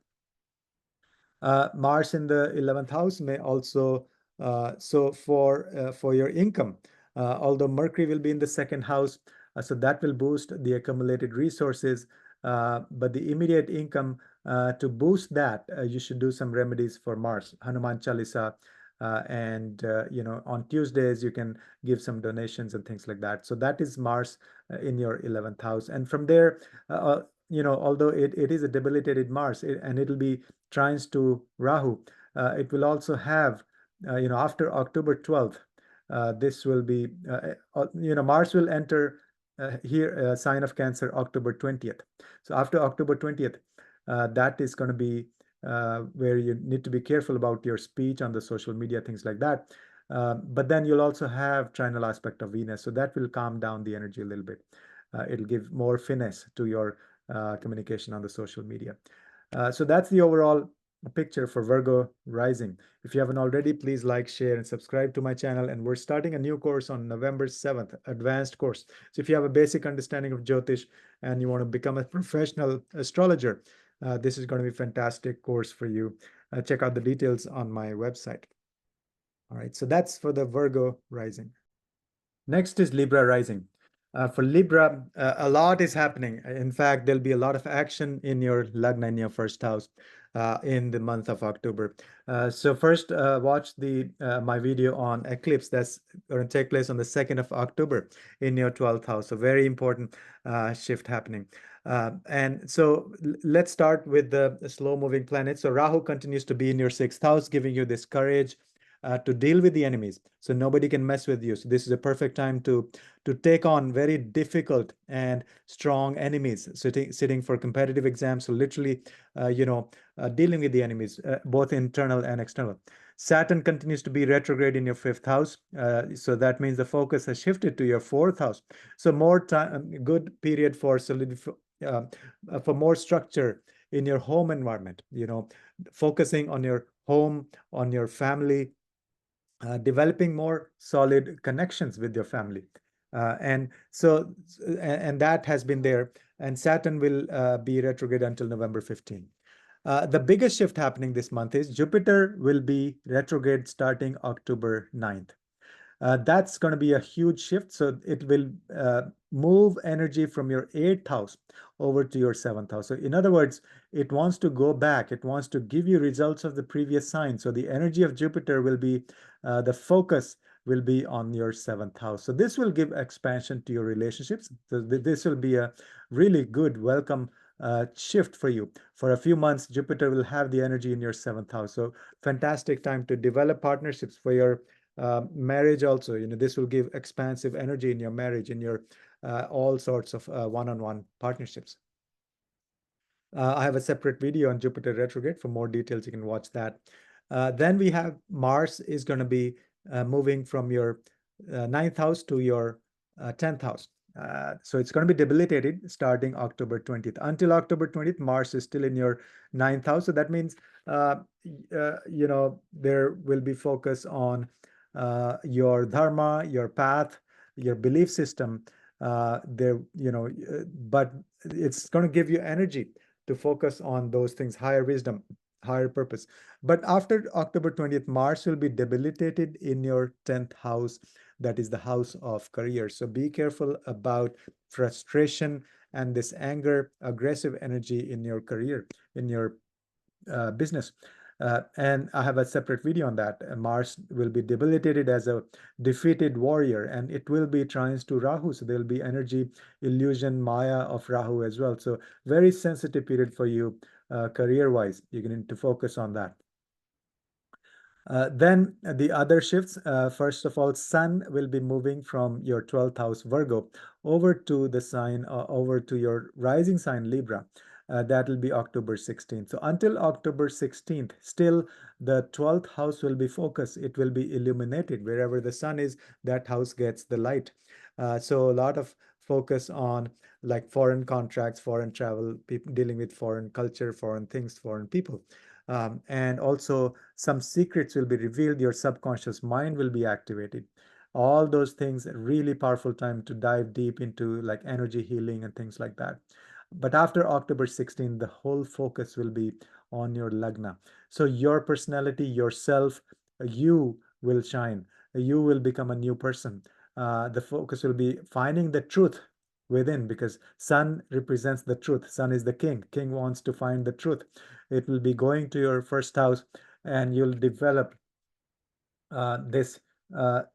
[SPEAKER 1] Mars in the 11th house may also so for your income, although Mercury will be in the second house, so that will boost the accumulated resources. But the immediate income, to boost that, you should do some remedies for Mars, Hanuman Chalisa, and on Tuesdays you can give some donations and things like that. So that is Mars in your 11th house, and from there, although it is a debilitated Mars, and it'll be trines to Rahu, it will also have, after October 12th, this will be, Mars will enter here, sign of Cancer, October 20th. So after October 20th, that is going to be where you need to be careful about your speech on the social media, things like that. But then you'll also have trinal aspect of Venus, so that will calm down the energy a little bit. It'll give more finesse to your communication on the social media. So that's the overall picture for Virgo rising. If you haven't already, please like, share, and subscribe to my channel. And we're starting a new course on November 7th, advanced course. So if you have a basic understanding of Jyotish and you want to become a professional astrologer, this is going to be a fantastic course for you. Check out the details on my website. All right, so that's for the Virgo rising. Next is Libra rising. For Libra, a lot is happening. In fact, there'll be a lot of action in your Lagna, in your first house, in the month of October. So first, watch my video on eclipse that's going to take place on the 2nd of October in your 12th house. So very important shift happening. And so let's start with the slow-moving planet. So Rahu continues to be in your 6th house, giving you this courage to deal with the enemies. So nobody can mess with you. So this is a perfect time to take on very difficult and strong enemies sitting for competitive exams. So literally, dealing with the enemies, both internal and external. Saturn continues to be retrograde in your 5th house. So that means the focus has shifted to your 4th house. So more time, good period for for more structure in your home environment, focusing on your home, on your family, developing more solid connections with your family. And that has been there. And Saturn will be retrograde until November 15. The biggest shift happening this month is Jupiter will be retrograde starting October 9th. That's going to be a huge shift. So it will move energy from your 8th house over to your 7th house. So in other words, it wants to go back. It wants to give you results of the previous sign. So the energy of Jupiter will be, the focus will be on your 7th house. So this will give expansion to your relationships. So this will be a really good welcome shift for you. For a few months, Jupiter will have the energy in your 7th house. So fantastic time to develop partnerships for your Marriage also, this will give expansive energy in your marriage, in your all sorts of one-on-one partnerships. I have a separate video on Jupiter retrograde. For more details, you can watch that. Then we have Mars is going to be moving from your ninth house to your 10th house. So it's going to be debilitated starting October 20th. Until October 20th, Mars is still in your ninth house. So that means, there will be focus on your dharma, your path, your belief system. But it's going to give you energy to focus on those things, higher wisdom, higher purpose. But after October 20th, Mars will be debilitated in your 10th house. That is the house of career. So be careful about frustration and this anger, aggressive energy in your career, in your business. And I have a separate video on that. Mars will be debilitated as a defeated warrior, and it will be trines to Rahu. So there will be energy, illusion, Maya of Rahu as well. So very sensitive period for you career-wise. You're going to focus on that. Then the other shifts, first of all, Sun will be moving from your 12th house Virgo over to the sign, over to your rising sign Libra. That will be October 16th. So until October 16th, still the 12th house will be focused. It will be illuminated. Wherever the sun is, that house gets the light. So a lot of focus on like foreign contracts, foreign travel, people dealing with foreign culture, foreign things, foreign people. And also some secrets will be revealed. Your subconscious mind will be activated. All those things, really powerful time to dive deep into like energy healing and things like that. But after October 16, the whole focus will be on your lagna. So your personality, yourself, you will shine. You will become a new person. The focus will be finding the truth within, because sun represents the truth. Sun is the king. King wants to find the truth. It will be going to your first house, and you'll develop this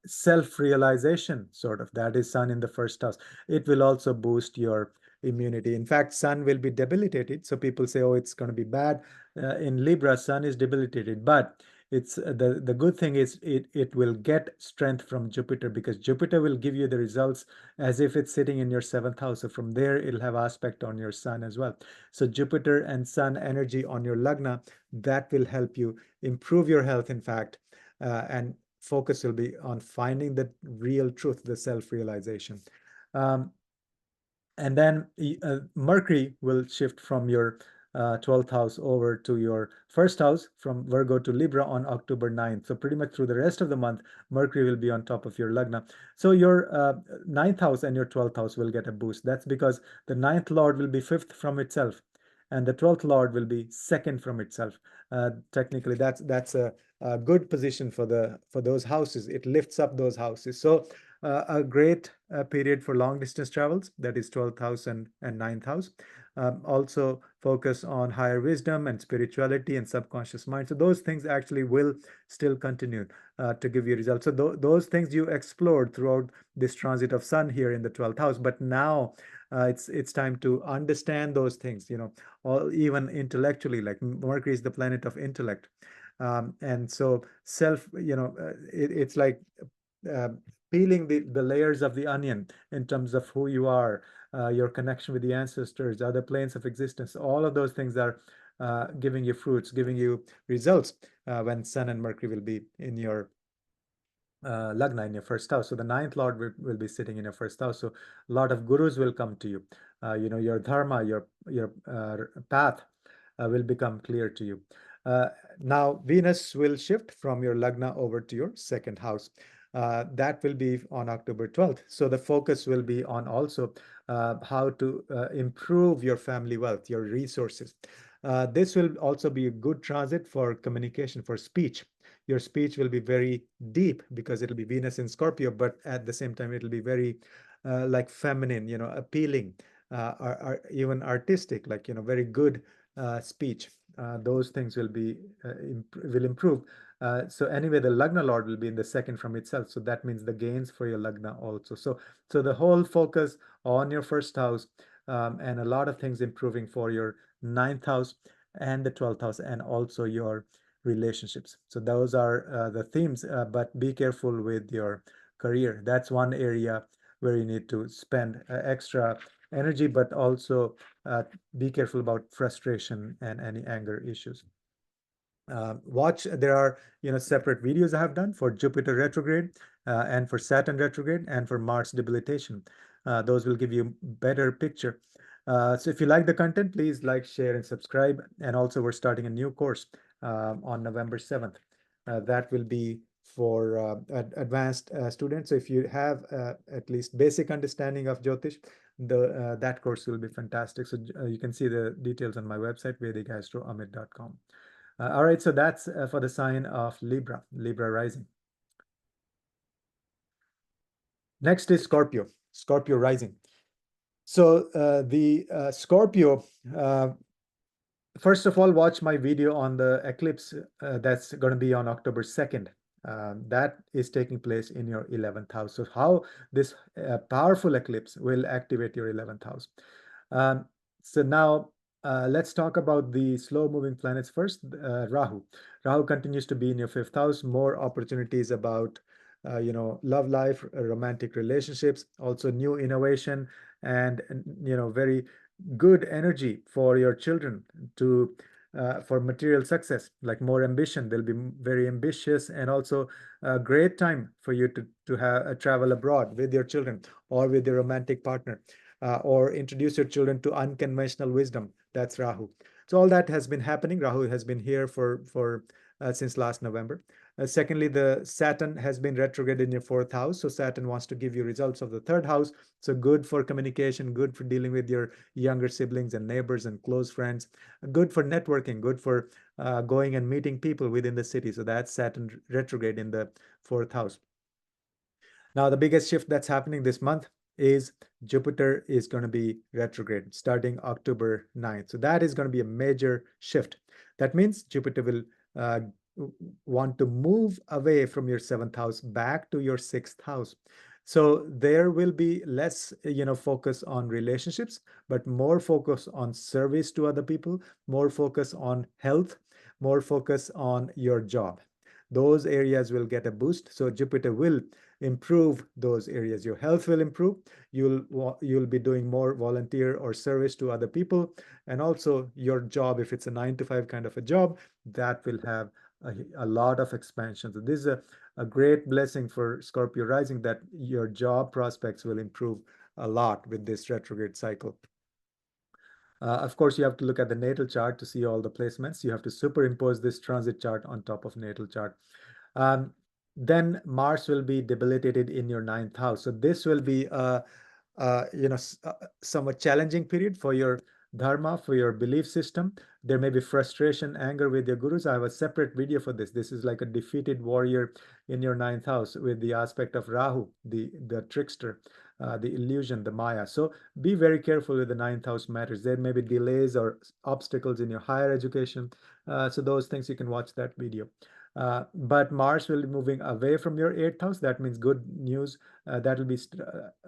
[SPEAKER 1] self-realization sort of. That is sun in the first house. It will also boost your immunity. In fact, sun will be debilitated. So people say, oh, it's going to be bad. In Libra, sun is debilitated, but it's the good thing is it will get strength from Jupiter, because Jupiter will give you the results as if it's sitting in your seventh house. So from there, it'll have aspect on your sun as well. So Jupiter and sun energy on your lagna, that will help you improve your health, in fact, and focus will be on finding the real truth, the self-realization. And then Mercury will shift from your 12th house over to your first house, from Virgo to Libra on October 9th. So pretty much through the rest of the month, Mercury will be on top of your lagna. So your ninth house and your 12th house will get a boost. That's because the ninth lord will be fifth from itself, and the 12th lord will be second from itself. Technically, that's a good position for those houses. It lifts up those houses. So a great period for long distance travels, that is 12th house and 9th house. Also focus on higher wisdom and spirituality and subconscious mind. So those things actually will still continue to give you results. So those things you explored throughout this transit of sun here in the 12th house, but now it's time to understand those things, or even intellectually. Like Mercury is the planet of intellect. And so it's like peeling the layers of the onion in terms of who you are, your connection with the ancestors, other planes of existence. All of those things are giving you fruits, giving you results when Sun and Mercury will be in your lagna, in your first house. So the ninth lord will be sitting in your first house. So a lot of gurus will come to you. Your dharma, your path will become clear to you. Now Venus will shift from your lagna over to your second house. That will be on October 12th. So the focus will be on also how to improve your family wealth, your resources. This will also be a good transit for communication, for speech. Your speech will be very deep because it'll be Venus in Scorpio, but at the same time, it'll be very like feminine, appealing, or even artistic, like, very good speech. Those things will improve. So anyway, the lagna lord will be in the second from itself. So that means the gains for your lagna also. So the whole focus on your first house, and a lot of things improving for your ninth house and the 12th house, and also your relationships. So those are the themes, but be careful with your career. That's one area where you need to spend extra energy, but also be careful about frustration and any anger issues. Watch, there are separate videos I have done for Jupiter retrograde and for Saturn retrograde and for Mars debilitation. Those will give you better picture. So if you like the content, please like, share, and subscribe. And also, we're starting a new course on November 7th. That will be for advanced students. So if you have at least basic understanding of Jyotish, that course will be fantastic. So you can see the details on my website, VedicAstrology.com. All right, so that's for the sign of Libra, Libra rising. Next is Scorpio, Scorpio rising. So the Scorpio, first of all, watch my video on the eclipse that's going to be on October 2nd. That is taking place in your 11th house. So how this powerful eclipse will activate your 11th house. So now let's talk about the slow moving planets first. Rahu. Rahu continues to be in your 5th house. More opportunities about love life, romantic relationships, also new innovation, and very good energy for your children to for material success, like more ambition. They'll be very ambitious, and also a great time for you to have travel abroad with your children or with your romantic partner, or introduce your children to unconventional wisdom. That's Rahu. So all that has been happening. Rahu has been here for since last November. Secondly, the Saturn has been retrograde in your 4th house. So Saturn wants to give you results of the 3rd house. So good for communication, good for dealing with your younger siblings and neighbors and close friends, good for networking, good for going and meeting people within the city. So that's Saturn retrograde in the 4th house. Now, the biggest shift that's happening this month is Jupiter is going to be retrograde starting October 9th. So that is going to be a major shift. That means Jupiter will want to move away from your 7th house back to your 6th house. So there will be less, focus on relationships, but more focus on service to other people, more focus on health, more focus on your job. Those areas will get a boost. So Jupiter will improve those areas. Your health will improve. You'll be doing more volunteer or service to other people, and also your job, if it's a 9 to 5 kind of a job, that will have a lot of expansion. So this is a great blessing for Scorpio rising, that your job prospects will improve a lot with this retrograde cycle. Of course, you have to look at the natal chart to see all the placements. You have to superimpose this transit chart on top of natal chart. Then Mars will be debilitated in your 9th house. So this will be a somewhat challenging period for your dharma, for your belief system. There may be frustration, anger with your gurus. I have a separate video for this. This is like a defeated warrior in your 9th house with the aspect of Rahu, the trickster, the illusion, the Maya. So be very careful with the 9th house matters. There may be delays or obstacles in your higher education. So those things, you can watch that video. But Mars will be moving away from your 8th house. That means good news. That will be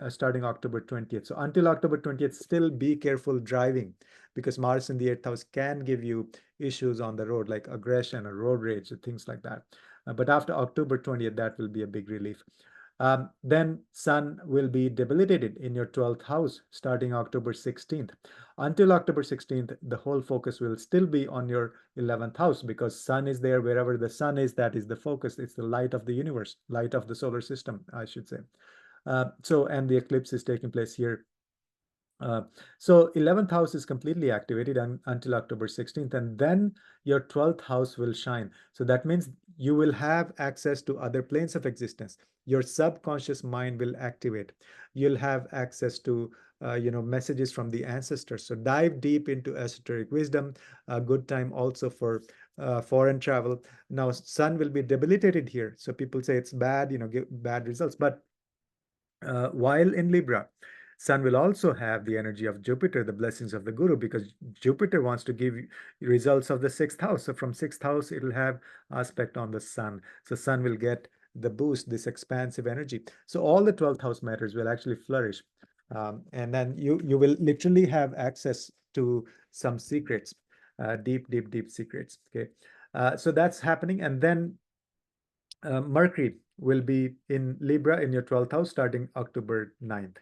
[SPEAKER 1] starting October 20th. So until October 20th, still be careful driving, because Mars in the 8th house can give you issues on the road, like aggression or road rage or things like that. But after October 20th, that will be a big relief. Then Sun will be debilitated in your 12th house starting October 16th. Until October 16th, the whole focus will still be on your 11th house, because Sun is there. Wherever the Sun is, that is the focus. It's the light of the universe, light of the solar system, I should say. And the eclipse is taking place here. So 11th house is completely activated until October 16th, and then your 12th house will shine. So that means you will have access to other planes of existence. Your subconscious mind will activate. You'll have access to messages from the ancestors. So dive deep into esoteric wisdom. A good time also for foreign travel. Now, Sun will be debilitated here. So people say it's bad, give bad results. But while in Libra, Sun will also have the energy of Jupiter, the blessings of the Guru, because Jupiter wants to give you results of the 6th house. So from 6th house, it'll have aspect on the Sun. So Sun will get the boost, this expansive energy. So all the 12th house matters will actually flourish. And then you will literally have access to some secrets, deep secrets. Okay. So that's happening. And then Mercury will be in Libra in your 12th house starting October 9th.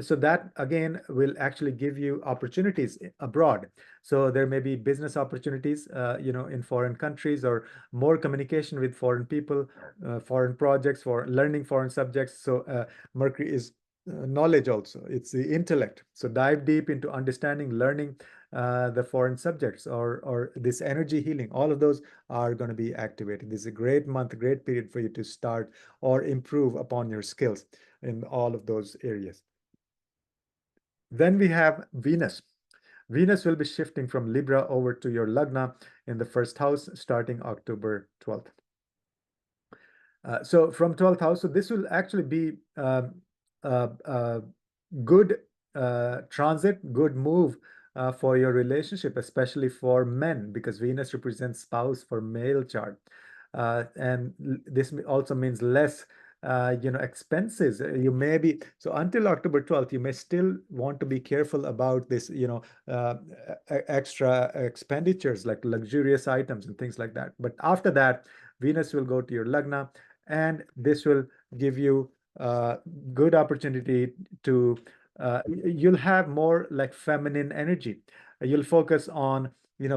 [SPEAKER 1] So that again will actually give you opportunities abroad. So there may be business opportunities, in foreign countries, or more communication with foreign people, foreign projects, for learning foreign subjects. So Mercury is knowledge also. It's the intellect. So dive deep into understanding, learning the foreign subjects, or this energy healing. All of those are going to be activated. This is a great month, great period for you to start or improve upon your skills in all of those areas. Then we have Venus. Venus will be shifting from Libra over to your Lagna in the first house starting October 12th. So from 12th house, so this will actually be good transit, good move for your relationship, especially for men, because Venus represents spouse for male chart. And this also means less expenses. You may be, so until October 12th, you may still want to be careful about this, extra expenditures like luxurious items and things like that. But after that, Venus will go to your Lagna, and this will give you good opportunity to, you'll have more like feminine energy. You'll focus on,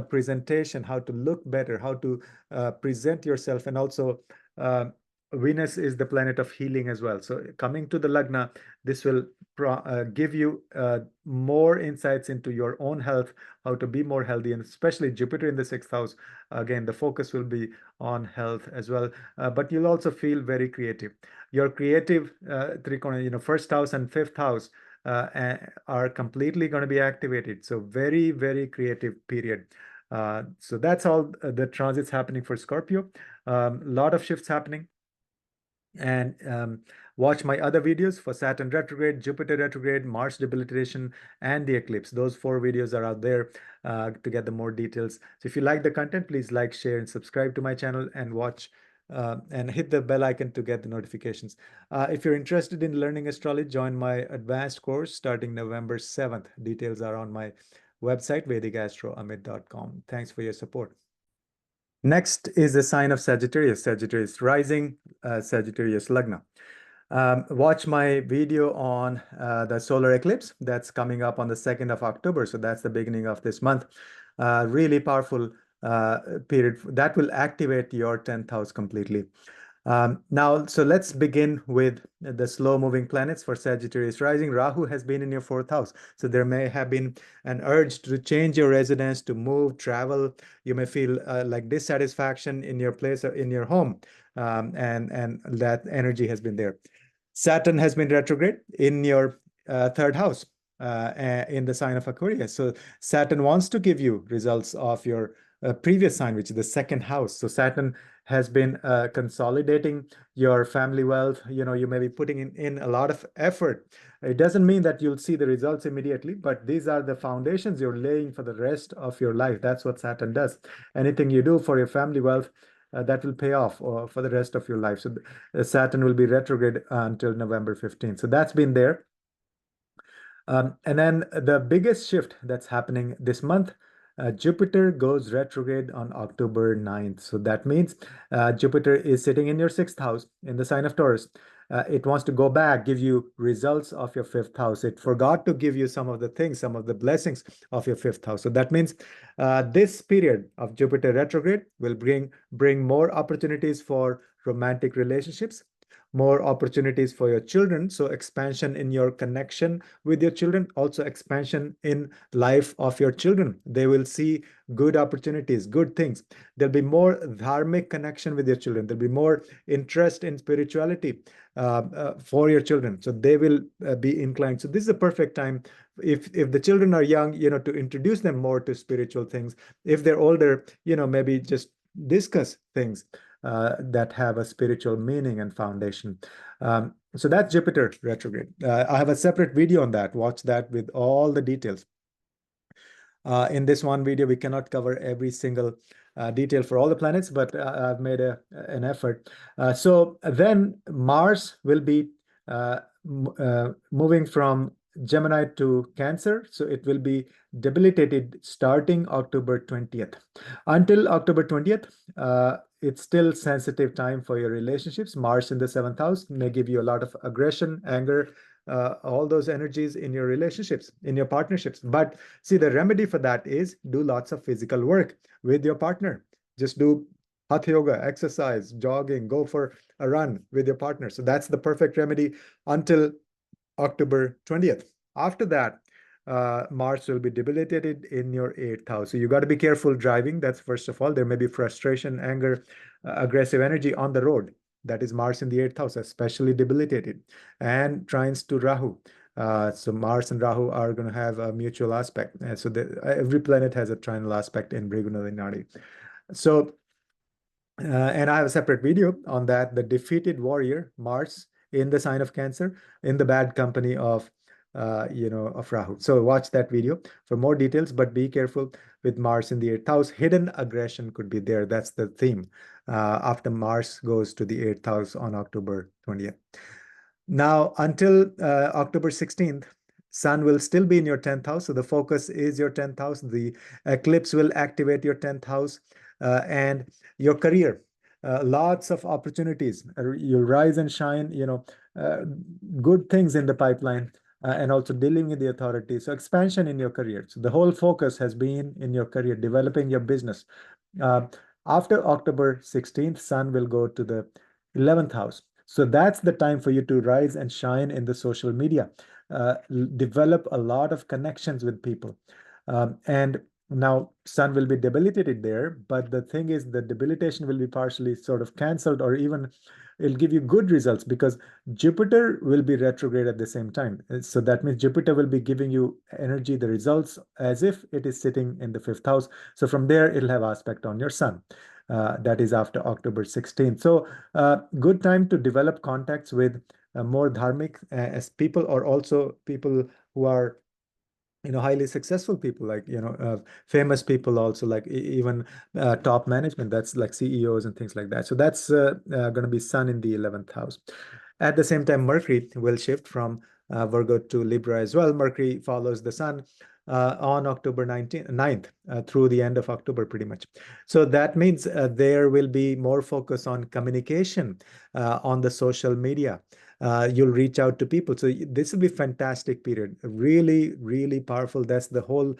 [SPEAKER 1] presentation, how to look better, how to present yourself, and also Venus is the planet of healing as well. So coming to the Lagna, this will give you more insights into your own health, how to be more healthy, and especially Jupiter in the 6th house. Again, the focus will be on health as well, but you'll also feel very creative. Your creative trikona, first house and 5th house are completely going to be activated. So very, very creative period. So that's all the transits happening for Scorpio. Lot of shifts happening. And watch my other videos for Saturn retrograde, Jupiter retrograde, Mars debilitation, and the eclipse. Those 4 videos are out there to get the more details. So if you like the content, please like, share, and subscribe to my channel, and watch and hit the bell icon to get the notifications. If you're interested in learning astrology, join my advanced course starting November 7th. Details are on my website, VedicAstroAmit.com. Thanks for your support. Next is the sign of Sagittarius, Sagittarius rising, Sagittarius Lagna. Watch my video on the solar eclipse that's coming up on the 2nd of October. So that's the beginning of this month. Really powerful period that will activate your 10th house completely. Now, so let's begin with the slow-moving planets for Sagittarius rising. Rahu has been in your 4th house, so there may have been an urge to change your residence, to move, travel. You may feel like dissatisfaction in your place or in your home, and that energy has been there. Saturn has been retrograde in your 3rd house in the sign of Aquarius. So Saturn wants to give you results of your previous sign, which is the 2nd house. So Saturn has been consolidating your family wealth. You may be putting in a lot of effort. It doesn't mean that you'll see the results immediately, but these are the foundations you're laying for the rest of your life. That's what Saturn does. Anything you do for your family wealth, that will pay off for the rest of your life. So Saturn will be retrograde until November 15th. So that's been there. And then the biggest shift that's happening this month, Jupiter goes retrograde on October 9th. So that means Jupiter is sitting in your 6th house in the sign of Taurus. It wants to go back, give you results of your 5th house. It forgot to give you some of the things, some of the blessings of your 5th house. So that means this period of Jupiter retrograde will bring more opportunities for romantic relationships, more opportunities for your children. So expansion in your connection with your children, also expansion in life of your children. They will see good opportunities, good things. There'll be more dharmic connection with your children. There'll be more interest in spirituality for your children. So they will be inclined. So this is a perfect time if the children are young, to introduce them more to spiritual things. If they're older, maybe just discuss things that have a spiritual meaning and foundation. So that's Jupiter retrograde. I have a separate video on that. Watch that with all the details. In this one video, we cannot cover every single detail for all the planets, but I've made an effort. So then Mars will be moving from Gemini to Cancer, so it will be debilitated starting October 20th. Until October 20th, it's still sensitive time for your relationships. Mars in the seventh house may give you a lot of aggression, anger, all those energies in your relationships, in your partnerships. But see, the remedy for that is do lots of physical work with your partner. Just do hatha yoga, exercise, jogging, go for a run with your partner. So that's the perfect remedy until October 20th. After that, Mars will be debilitated in your eighth house. So you got to be careful driving. That's first of all. There may be frustration, anger, aggressive energy on the road. That is Mars in the eighth house, especially debilitated. And trines to Rahu. So Mars and Rahu are going to have a mutual aspect. So every planet has a trinal aspect in Brigunali Nadi. So and I have a separate video on that, the defeated warrior, Mars in the sign of Cancer, in the bad company of, of Rahu. So watch that video for more details, but be careful with Mars in the eighth house. Hidden aggression could be there. That's the theme after Mars goes to the eighth house on October 20th. Now, until October 16th, Sun will still be in your 10th house. So the focus is your 10th house. The eclipse will activate your 10th house and your career. Lots of opportunities. You'll rise and shine, good things in the pipeline. And also dealing with the authority. So expansion in your career. So the whole focus has been in your career, developing your business. Uh, After October 16th, Sun will go to the 11th house. So that's the time for you to rise and shine in the social media. Develop a lot of connections with people. And now Sun will be debilitated there, but the thing is the debilitation will be partially sort of canceled, or even it'll give you good results because Jupiter will be retrograde at the same time. So that means Jupiter will be giving you energy, the results, as if it is sitting in the fifth house. So from there, it'll have aspect on your Sun. That is after October 16th. So good time to develop contacts with more dharmic as people, or also people who are highly successful people, like famous people, also like even top management, that's like CEOs and things like that. So that's going to be Sun in the 11th house. At the same time, Mercury will shift from Virgo to Libra as well. Mercury follows the Sun on October 9th through the end of October, pretty much. So that means there will be more focus on communication on the social media. You'll reach out to people. So this will be fantastic period. Really, really powerful. That's the whole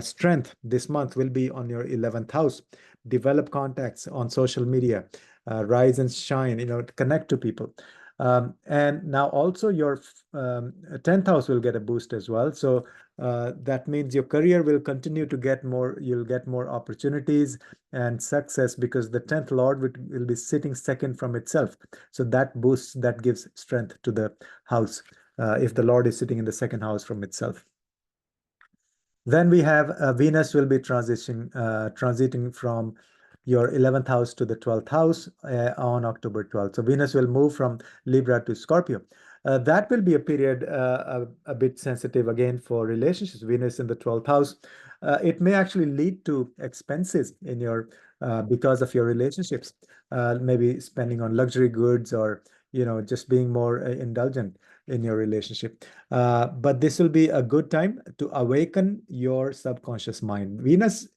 [SPEAKER 1] strength this month will be on your 11th house. Develop contacts on social media, rise and shine, connect to people. And now also your 10th house will get a boost as well. So that means your career will continue to get more, you'll get more opportunities and success because the 10th Lord will be sitting second from itself. So that boosts, that gives strength to the house if the Lord is sitting in the second house from itself. Then we have Venus will be transiting from your 11th house to the 12th house on October 12th. So Venus will move from Libra to Scorpio. That will be a period a bit sensitive again for relationships. Venus in the 12th house. It may actually lead to expenses in your because of your relationships. Maybe spending on luxury goods, or just being more indulgent in your relationship. But this will be a good time to awaken your subconscious mind. Venus,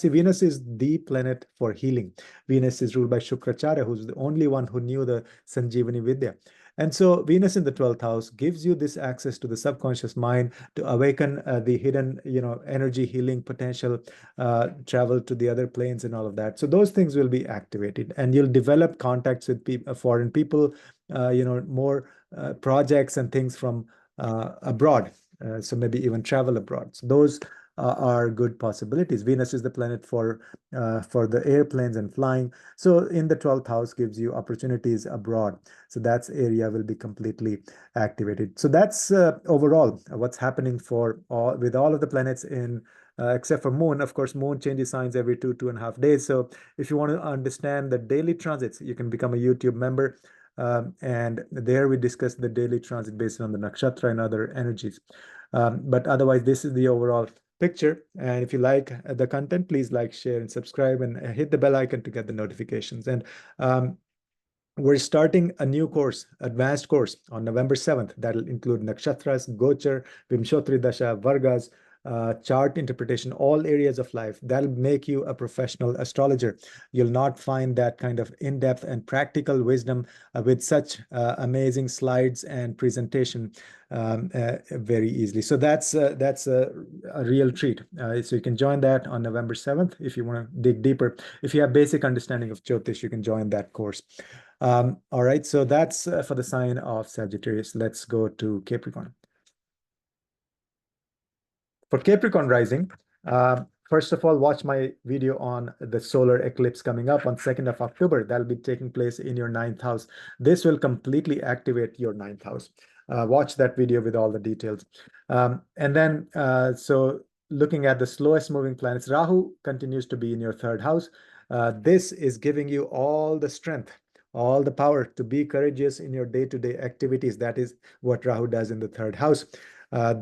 [SPEAKER 1] Venus is the planet for healing. Venus is ruled by Shukracharya, who's the only one who knew the Sanjeevani Vidya. And so Venus in the 12th house gives you this access to the subconscious mind to awaken the hidden, energy healing potential, travel to the other planes and all of that. So those things will be activated, and you'll develop contacts with foreign people, more projects and things from abroad. So maybe even travel abroad. So those are good possibilities. Venus is the planet for the airplanes and flying. So in the 12th house gives you opportunities abroad. So that's area will be completely activated. So that's overall what's happening with all of the planets in except for Moon. Of course, Moon changes signs every 2.5 days. So if you want to understand the daily transits, you can become a YouTube member. And there we discuss the daily transit based on the nakshatra and other energies. But otherwise, this is the overall picture. And if you like the content, please like, share, and subscribe, and hit the bell icon to get the notifications. And we're starting a new course, advanced course on November 7th. That'll include nakshatras, gochar, vimshotri dasha, vargas, chart interpretation, all areas of life. That'll make you a professional astrologer. You'll not find that kind of in-depth and practical wisdom with such amazing slides and presentation very easily. So that's a real treat. So you can join that on November 7th if you want to dig deeper. If you have basic understanding of Jyotish, you can join that course. All right, so that's for the sign of Sagittarius. Let's go to Capricorn. For Capricorn rising, first of all, watch my video on the solar eclipse coming up on 2nd of October. That'll be taking place in your 9th house. This will completely activate your 9th house. Watch that video with all the details. And then, so looking at the slowest moving planets, Rahu continues to be in your 3rd house. This is giving you all the strength, all the power to be courageous in your day-to-day activities. That is what Rahu does in the 3rd house.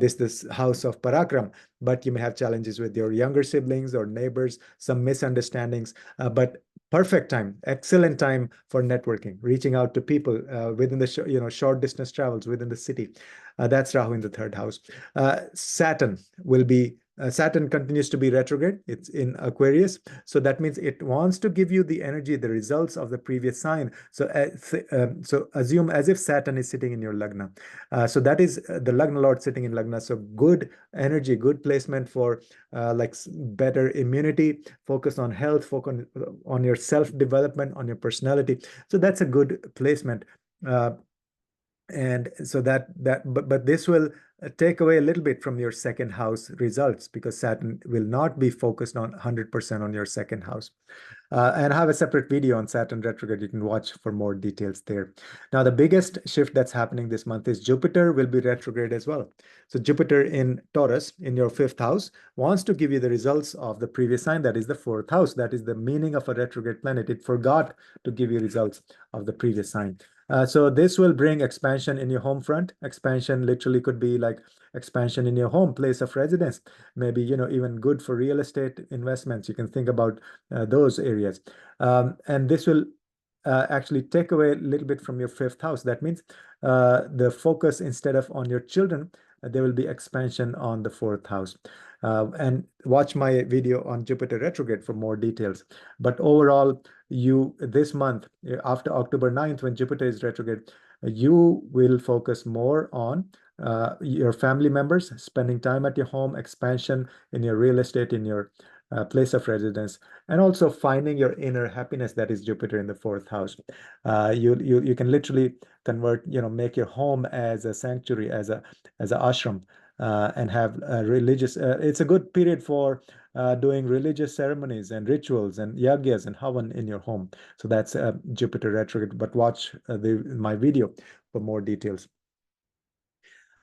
[SPEAKER 1] This house of Parakram, but you may have challenges with your younger siblings or neighbors, some misunderstandings, but perfect time, excellent time for networking, reaching out to people within the short distance travels within the city. That's Rahu in the 3rd house. Saturn continues to be retrograde. It's in Aquarius. So that means it wants to give you the energy, the results of the previous sign. So, so assume as if Saturn is sitting in your Lagna. So that is the Lagna Lord sitting in Lagna. So good energy, good placement for like better immunity, focus on health, focus on your self-development, on your personality. So that's a good placement. And so but this will take away a little bit from your 2nd house results because Saturn will not be focused on 100% on your 2nd house. And I have a separate video on Saturn retrograde. You can watch for more details there. Now, the biggest shift that's happening this month is Jupiter will be retrograde as well. So Jupiter in Taurus, in your 5th house, wants to give you the results of the previous sign. That is the 4th house. That is the meaning of a retrograde planet. It forgot to give you results of the previous sign. So this will bring expansion in your home front. Expansion literally could be like expansion in your home place of residence. Maybe, even good for real estate investments. You can think about those areas. And this will actually take away a little bit from your 5th house. That means the focus instead of on your children, there will be expansion on the 4th house. And watch my video on Jupiter retrograde for more details. But overall, this month, after October 9th, when Jupiter is retrograde, you will focus more on your family members, spending time at your home, expansion in your real estate, in your place of residence, and also finding your inner happiness. That is Jupiter in the 4th house. You can literally convert, make your home as a sanctuary, as a ashram, and have religious. It's a good period for doing religious ceremonies and rituals and yagyas and havan in your home. So that's Jupiter retrograde. But watch my video for more details.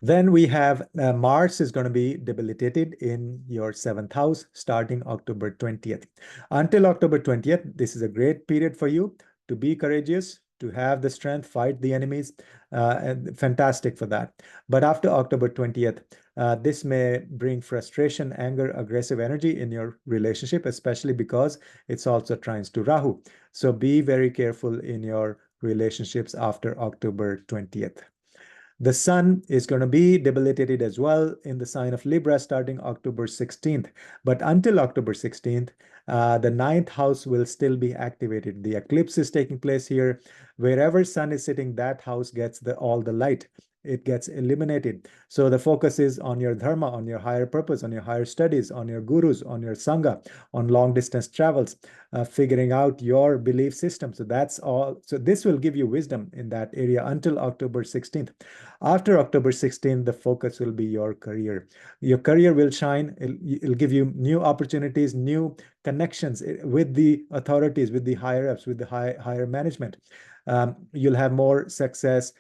[SPEAKER 1] Then we have Mars is going to be debilitated in your 7th house starting October 20th. Until October 20th, this is a great period for you to be courageous, to have the strength, fight the enemies. And fantastic for that. But after October 20th, this may bring frustration, anger, aggressive energy in your relationship, especially because it's also trines to Rahu. So be very careful in your relationships after October 20th. The sun is going to be debilitated as well in the sign of Libra starting October 16th. But until October 16th, the 9th house will still be activated. The eclipse is taking place here. Wherever sun is sitting, that house gets all the light. It gets eliminated. So the focus is on your dharma, on your higher purpose, on your higher studies, on your gurus, on your sangha, on long distance travels, figuring out your belief system. So that's all. So this will give you wisdom in that area until October 16th. After October 16th, the focus will be your career. Your career will shine. It'll give you new opportunities, new connections with the authorities, with the higher ups, with the higher management. You'll have more success.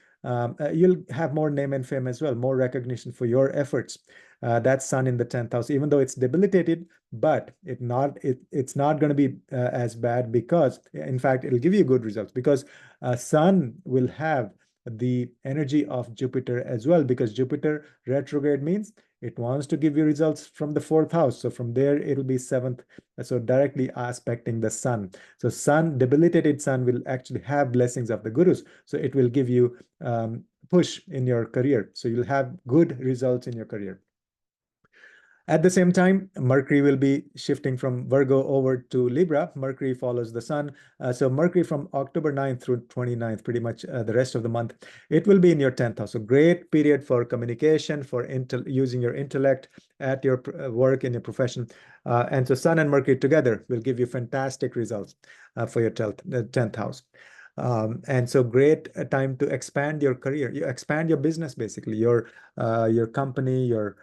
[SPEAKER 1] You'll have more name and fame as well, more recognition for your efforts. That's sun in the 10th house, even though it's debilitated, but it's not going to be as bad because, in fact, it'll give you good results because sun will have the energy of Jupiter as well, because Jupiter retrograde means It wants to give you results from the fourth house. So from there, it'll be seventh. So directly aspecting the sun. So sun, debilitated sun will actually have blessings of the gurus. So it will give you push in your career. So you'll have good results in your career. At the same time, Mercury will be shifting from Virgo over to Libra. Mercury follows the sun. So Mercury from October 9th through 29th, pretty much the rest of the month, it will be in your 10th house. So great period for communication, for using your intellect at your work, in your profession. And so Sun and Mercury together will give you fantastic results for your 10th house. And so great time to expand your career. You expand your business, basically, your company, your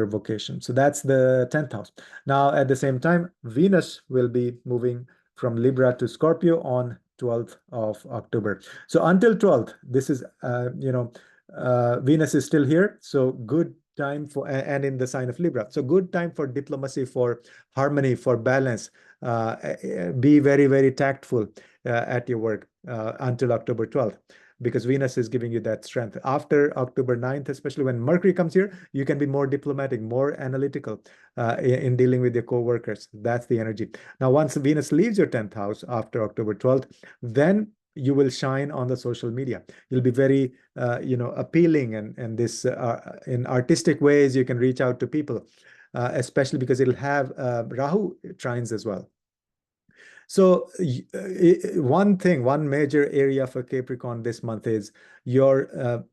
[SPEAKER 1] vocation. So that's the 10th house. Now, at the same time, Venus will be moving from Libra to Scorpio on 12th of October. So until 12th, this is, Venus is still here. So good time for, and in the sign of Libra. So good time for diplomacy, for harmony, for balance. Be very, very tactful at your work until October 12th, because Venus is giving you that strength. After October 9th, especially when Mercury comes here, you can be more diplomatic, more analytical in dealing with your co-workers. That's the energy. Now, once Venus leaves your 10th house after October 12th, then you will shine on the social media. You'll be very, appealing, and this in artistic ways you can reach out to people, especially because it'll have Rahu trines as well. So one major area for Capricorn this month is your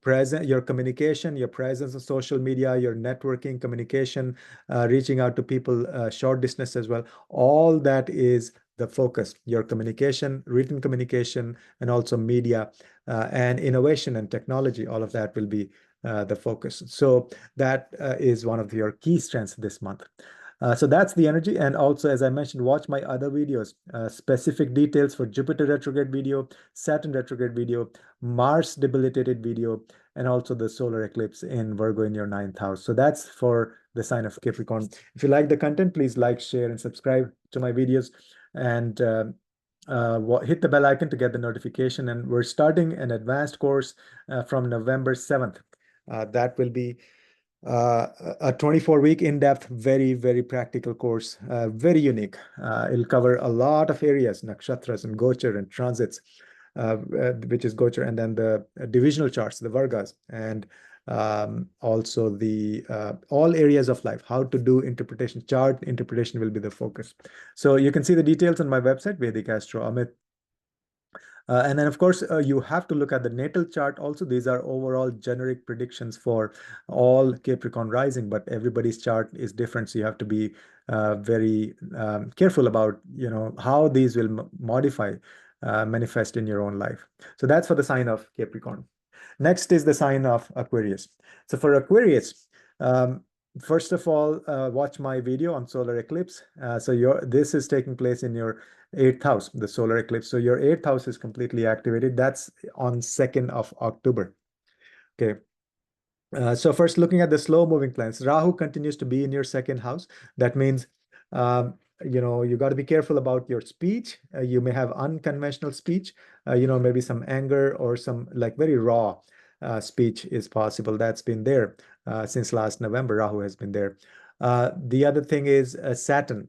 [SPEAKER 1] your communication, your presence on social media, your networking, communication, reaching out to people, short distance as well. All that is the focus. Your communication, written communication, and also media and innovation and technology. All of that will be the focus. So that is one of your key strengths this month. So that's the energy. And also, as I mentioned, watch my other videos, specific details for Jupiter retrograde video, Saturn retrograde video, Mars debilitated video, and also the solar eclipse in Virgo in your 9th house. So that's for the sign of Capricorn. If you like the content, please like, share, and subscribe to my videos. And hit the bell icon to get the notification. And we're starting an advanced course from November 7th. That will be a 24-week in-depth, very, very practical course, very unique. It'll cover a lot of areas, nakshatras and gochar and transits, which is gochar, and then the divisional charts, the vargas, and also the all areas of life, how to do interpretation. Chart interpretation will be the focus. So you can see the details on my website, VedicAstrology. And then, of course, you have to look at the natal chart also. These are overall generic predictions for all Capricorn rising, but everybody's chart is different. So you have to be very careful about, how these will modify, manifest in your own life. So that's for the sign of Capricorn. Next is the sign of Aquarius. So for Aquarius, first of all, watch my video on solar eclipse. This is taking place in your 8th house, the solar eclipse. So your 8th house is completely activated. That's on 2nd of October. Okay. So first, looking at the slow moving planets, Rahu continues to be in your 2nd house. That means, you got to be careful about your speech. You may have unconventional speech, maybe some anger or some like very raw speech is possible. That's been there since last November. Rahu has been there. The other thing is Saturn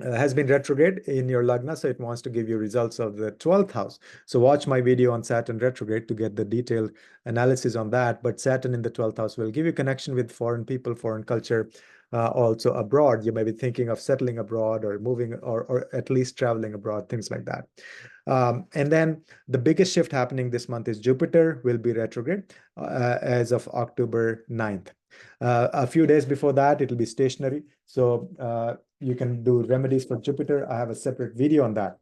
[SPEAKER 1] has been retrograde in your lagna, so it wants to give you results of the 12th house. So watch my video on Saturn retrograde to get the detailed analysis on that. But Saturn in the 12th house will give you connection with foreign people, foreign culture, also abroad. You may be thinking of settling abroad or moving or at least traveling abroad, things like that. And then the biggest shift happening this month is Jupiter will be retrograde as of October 9th. A few days before that, it'll be stationary. So you can do remedies for Jupiter. I have a separate video on that.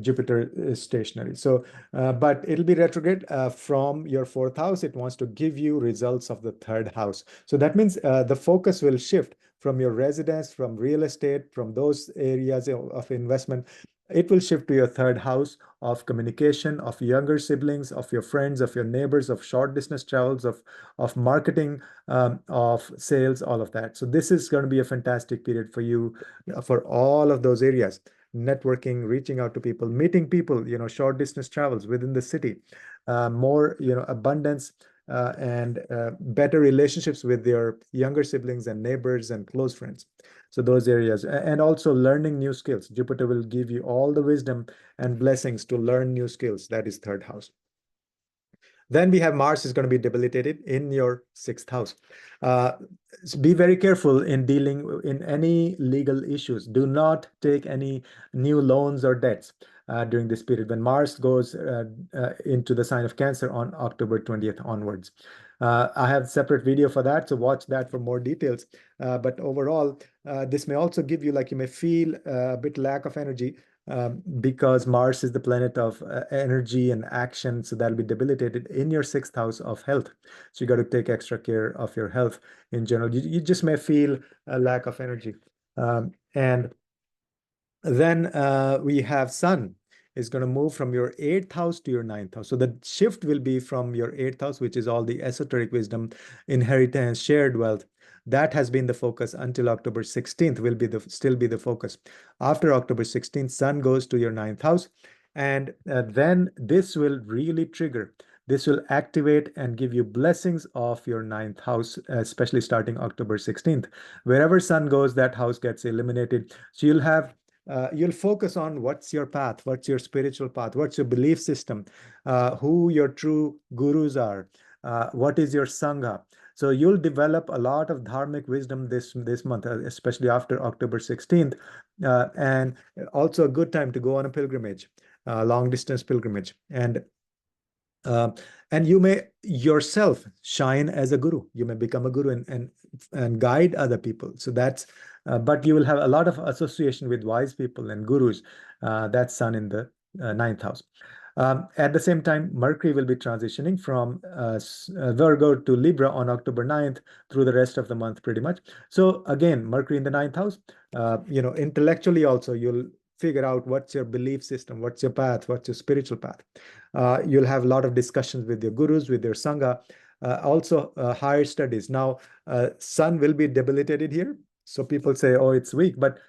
[SPEAKER 1] Jupiter is stationary. So, but it'll be retrograde from your 4th house. It wants to give you results of the 3rd house. So that means the focus will shift from your residence, from real estate, from those areas of investment. It will shift to your 3rd house of communication, of younger siblings, of your friends, of your neighbors, of short distance travels, of marketing, of sales, all of that. So this is going to be a fantastic period for you for all of those areas. Networking, reaching out to people, meeting people, short distance travels within the city, more, abundance, and better relationships with your younger siblings and neighbors and close friends. So those areas, and also learning new skills. Jupiter will give you all the wisdom and blessings to learn new skills. That is third house. Then we have Mars is going to be debilitated in your sixth house. So be very careful in dealing in any legal issues. Do not take any new loans or debts during this period when Mars goes into the sign of Cancer on October 20th onwards. I have a separate video for that, so watch that for more details. But overall, this may also give you, like, you may feel a bit lack of energy because Mars is the planet of energy and action, so that'll be debilitated in your sixth house of health. So you got to take extra care of your health in general. You just may feel a lack of energy. And then we have Sun is going to move from your eighth house to your ninth house. So the shift will be from your eighth house, which is all the esoteric wisdom, inheritance, shared wealth. That has been the focus until October 16th, will be still be the focus. After October 16th, Sun goes to your ninth house. And then this will really trigger. This will activate and give you blessings of your ninth house, especially starting October 16th. Wherever Sun goes, that house gets eliminated. So you'll focus on what's your path, what's your spiritual path, what's your belief system, who your true gurus are, what is your sangha. So you'll develop a lot of dharmic wisdom this month, especially after October 16th, and also a good time to go on a pilgrimage, long distance pilgrimage, and you may yourself shine as a guru. You may become a guru and guide other people. So that's, but you will have a lot of association with wise people and gurus. That's Sun in the ninth house. At the same time, Mercury will be transitioning from Virgo to Libra on October 9th through the rest of the month, pretty much. So again, Mercury in the ninth house, intellectually also, you'll figure out what's your belief system, what's your path, what's your spiritual path. You'll have a lot of discussions with your gurus, with your sangha, also higher studies. Now, Sun will be debilitated here. So people say, oh, it's weak, but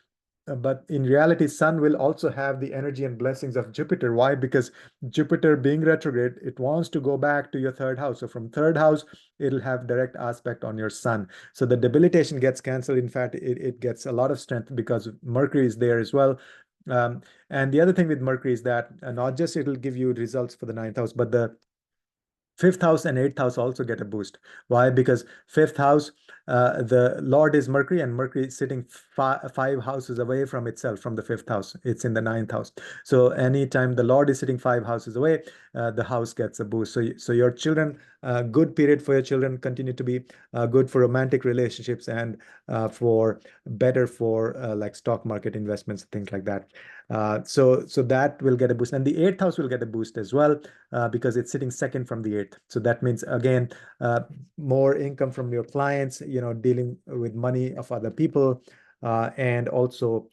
[SPEAKER 1] in reality, Sun will also have the energy and blessings of Jupiter. Why? Because Jupiter being retrograde, it wants to go back to your third house. So from third house, it'll have direct aspect on your Sun. So the debilitation gets canceled. In fact, it gets a lot of strength because Mercury is there as well. And the other thing with Mercury is that not just it'll give you results for the ninth house, but the fifth house and eighth house also get a boost. Why? Because fifth house, the Lord is Mercury, and Mercury is sitting five houses away from itself, from the fifth house. It's in the ninth house. So anytime the Lord is sitting five houses away, the house gets a boost. So your children, good period for your children, continue to be good for romantic relationships and for better for like stock market investments, things like that. So that will get a boost, and the eighth house will get a boost as well because it's sitting second from the eighth. So that means again more income from your clients, dealing with money of other people, and also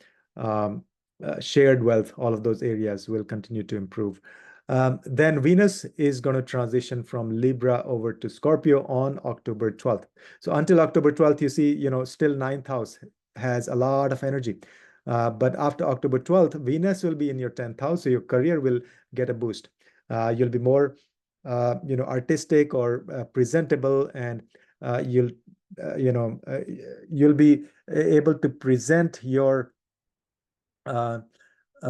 [SPEAKER 1] shared wealth. All of those areas will continue to improve. Then Venus is going to transition from Libra over to Scorpio on October 12th. So until October 12th, you see, still ninth house has a lot of energy. But after October 12th, Venus will be in your 10th house, so your career will get a boost. You'll be more, artistic or presentable, and you'll be able to present your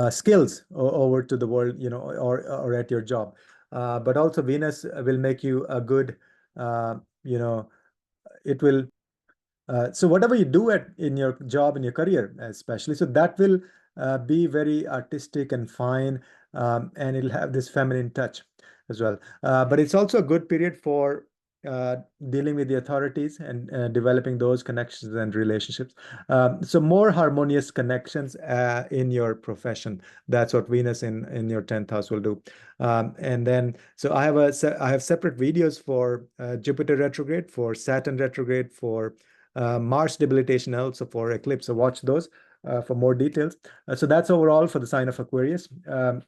[SPEAKER 1] skills over to the world, or at your job. But also Venus will make you a good, it will. So whatever you do in your job, in your career, especially, so that will be very artistic and fine, and it'll have this feminine touch as well. But it's also a good period for dealing with the authorities and developing those connections and relationships. So more harmonious connections in your profession. That's what Venus in your 10th house will do. And then, so I have separate videos for Jupiter retrograde, for Saturn retrograde, for Mars debilitation, also for eclipse. So watch those for more details. So that's overall for the sign of Aquarius.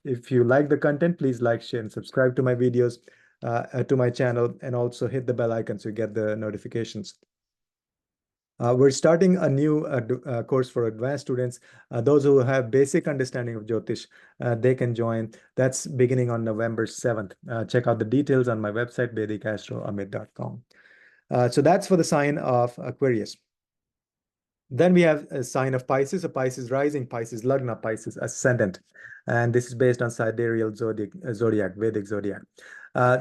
[SPEAKER 1] If you like the content, please like, share, and subscribe to my videos, to my channel, and also hit the bell icon so you get the notifications. We're starting a new course for advanced students. Those who have basic understanding of Jyotish, they can join. That's beginning on November 7th. Check out the details on my website, VedicAstrology.com. So that's for the sign of Aquarius. Then we have a sign of Pisces, a Pisces rising, Pisces Lagna, Pisces ascendant. And this is based on sidereal zodiac, Vedic zodiac.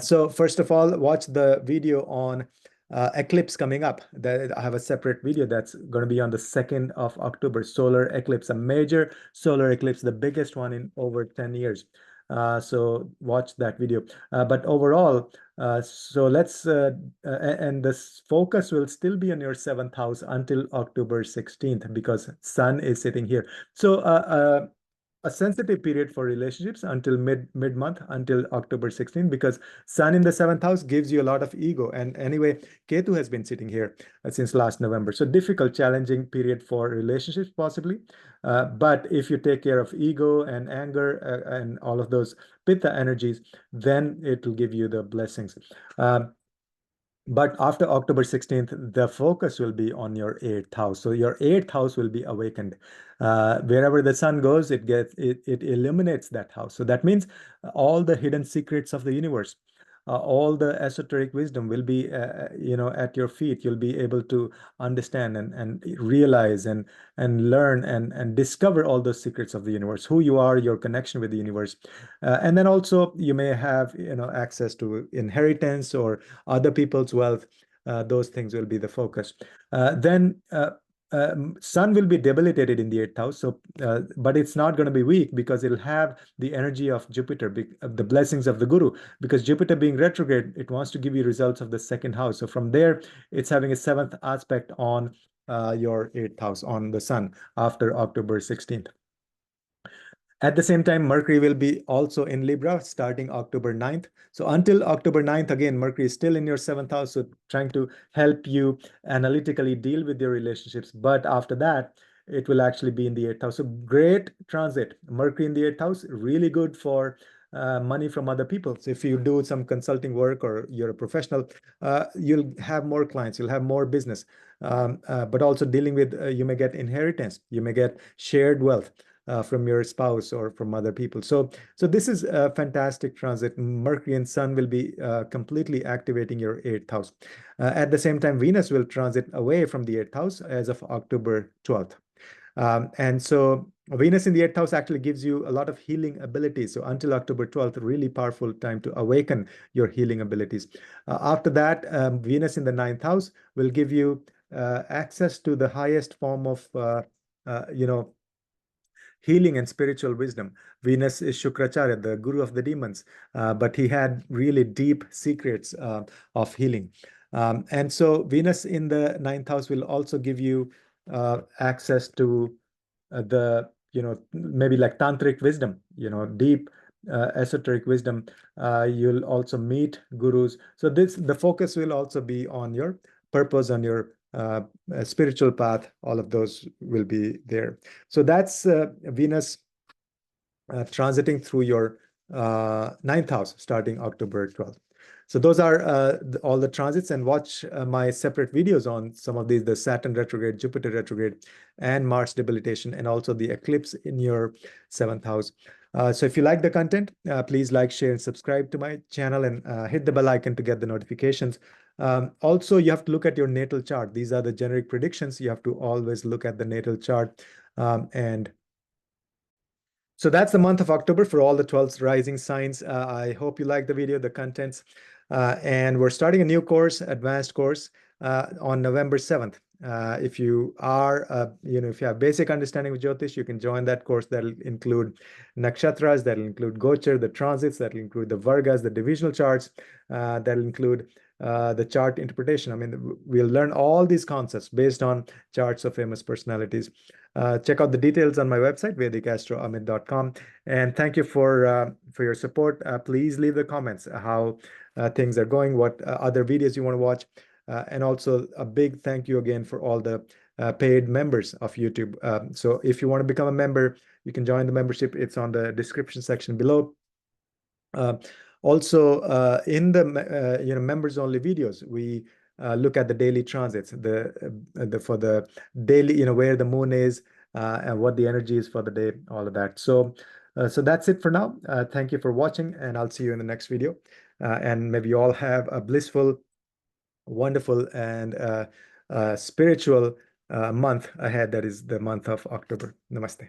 [SPEAKER 1] So first of all, watch the video on eclipse coming up. I have a separate video that's going to be on the 2nd of October, solar eclipse, a major solar eclipse, the biggest one in over 10 years. So watch that video. But overall, so let's, and this focus will still be on your 7th house until October 16th because Sun is sitting here. So a sensitive period for relationships until mid-month, until October 16th, because Sun in the 7th house gives you a lot of ego. And anyway, Ketu has been sitting here since last November. So difficult, challenging period for relationships possibly. But if you take care of ego and anger and all of those Pitta energies, then it will give you the blessings. But after October 16th, the focus will be on your 8th house. So your 8th house will be awakened. Wherever the sun goes, it illuminates that house. So that means all the hidden secrets of the universe, all the esoteric wisdom will be, at your feet. You'll be able to understand and realize and learn and discover all those secrets of the universe, who you are, your connection with the universe. And then also you may have, access to inheritance or other people's wealth. Those things will be the focus. Then Sun will be debilitated in the 8th house, so but it's not going to be weak because it'll have the energy of Jupiter, the blessings of the Guru. Because Jupiter being retrograde, it wants to give you results of the 2nd house. So from there, it's having a 7th aspect on your 8th house, on the Sun after October 16th. At the same time, Mercury will be also in Libra starting October 9th. So until October 9th, again, Mercury is still in your 7th house, so trying to help you analytically deal with your relationships. But after that, it will actually be in the 8th house. So great transit. Mercury in the 8th house, really good for money from other people. So if you do some consulting work or you're a professional, you'll have more clients, you'll have more business. But also dealing with, you may get inheritance, you may get shared wealth from your spouse or from other people. So this is a fantastic transit. Mercury and Sun will be completely activating your 8th house. At the same time, Venus will transit away from the 8th house as of October 12th. And so Venus in the 8th house actually gives you a lot of healing abilities. So until October 12th, really powerful time to awaken your healing abilities. After that, Venus in the 9th house will give you access to the highest form of, healing and spiritual wisdom. Venus is Shukracharya, the guru of the demons, but he had really deep secrets of healing. And so Venus in the 9th house will also give you access to the, maybe like tantric wisdom, deep esoteric wisdom. You'll also meet gurus. So the focus will also be on your purpose, on your spiritual path. All of those will be there. So that's Venus transiting through your 9th house starting October 12th. So those are all the transits, and watch my separate videos on some of these, the Saturn retrograde, Jupiter retrograde, and Mars debilitation, and also the eclipse in your 7th house. So if you like the content, please like, share, and subscribe to my channel, and hit the bell icon to get the notifications. Also, you have to look at your natal chart. These are the generic predictions. You have to always look at the natal chart. And so that's the month of October for all the 12 rising signs. I hope you like the video, the contents. And we're starting a new course, advanced course, on November 7th. If you are, if you have basic understanding of Jyotish, you can join that course. That'll include nakshatras, that'll include Gochar, the transits, that'll include the Vargas, the divisional charts, that'll include the chart interpretation. I mean, we'll learn all these concepts based on charts of famous personalities. Check out the details on my website, VedicAstrology.com. And thank you for your support. Please leave the comments how things are going, what other videos you want to watch. And also a big thank you again for all the paid members of YouTube. So if you want to become a member, you can join the membership. It's on the description section below. Also, in the members only videos, we look at the daily transits, the for the daily, where the moon is, and what the energy is for the day, all of that. So so that's it for now. Thank you for watching, and I'll see you in the next video. And maybe you all have a blissful, wonderful, and spiritual month ahead. That is the month of October. Namaste.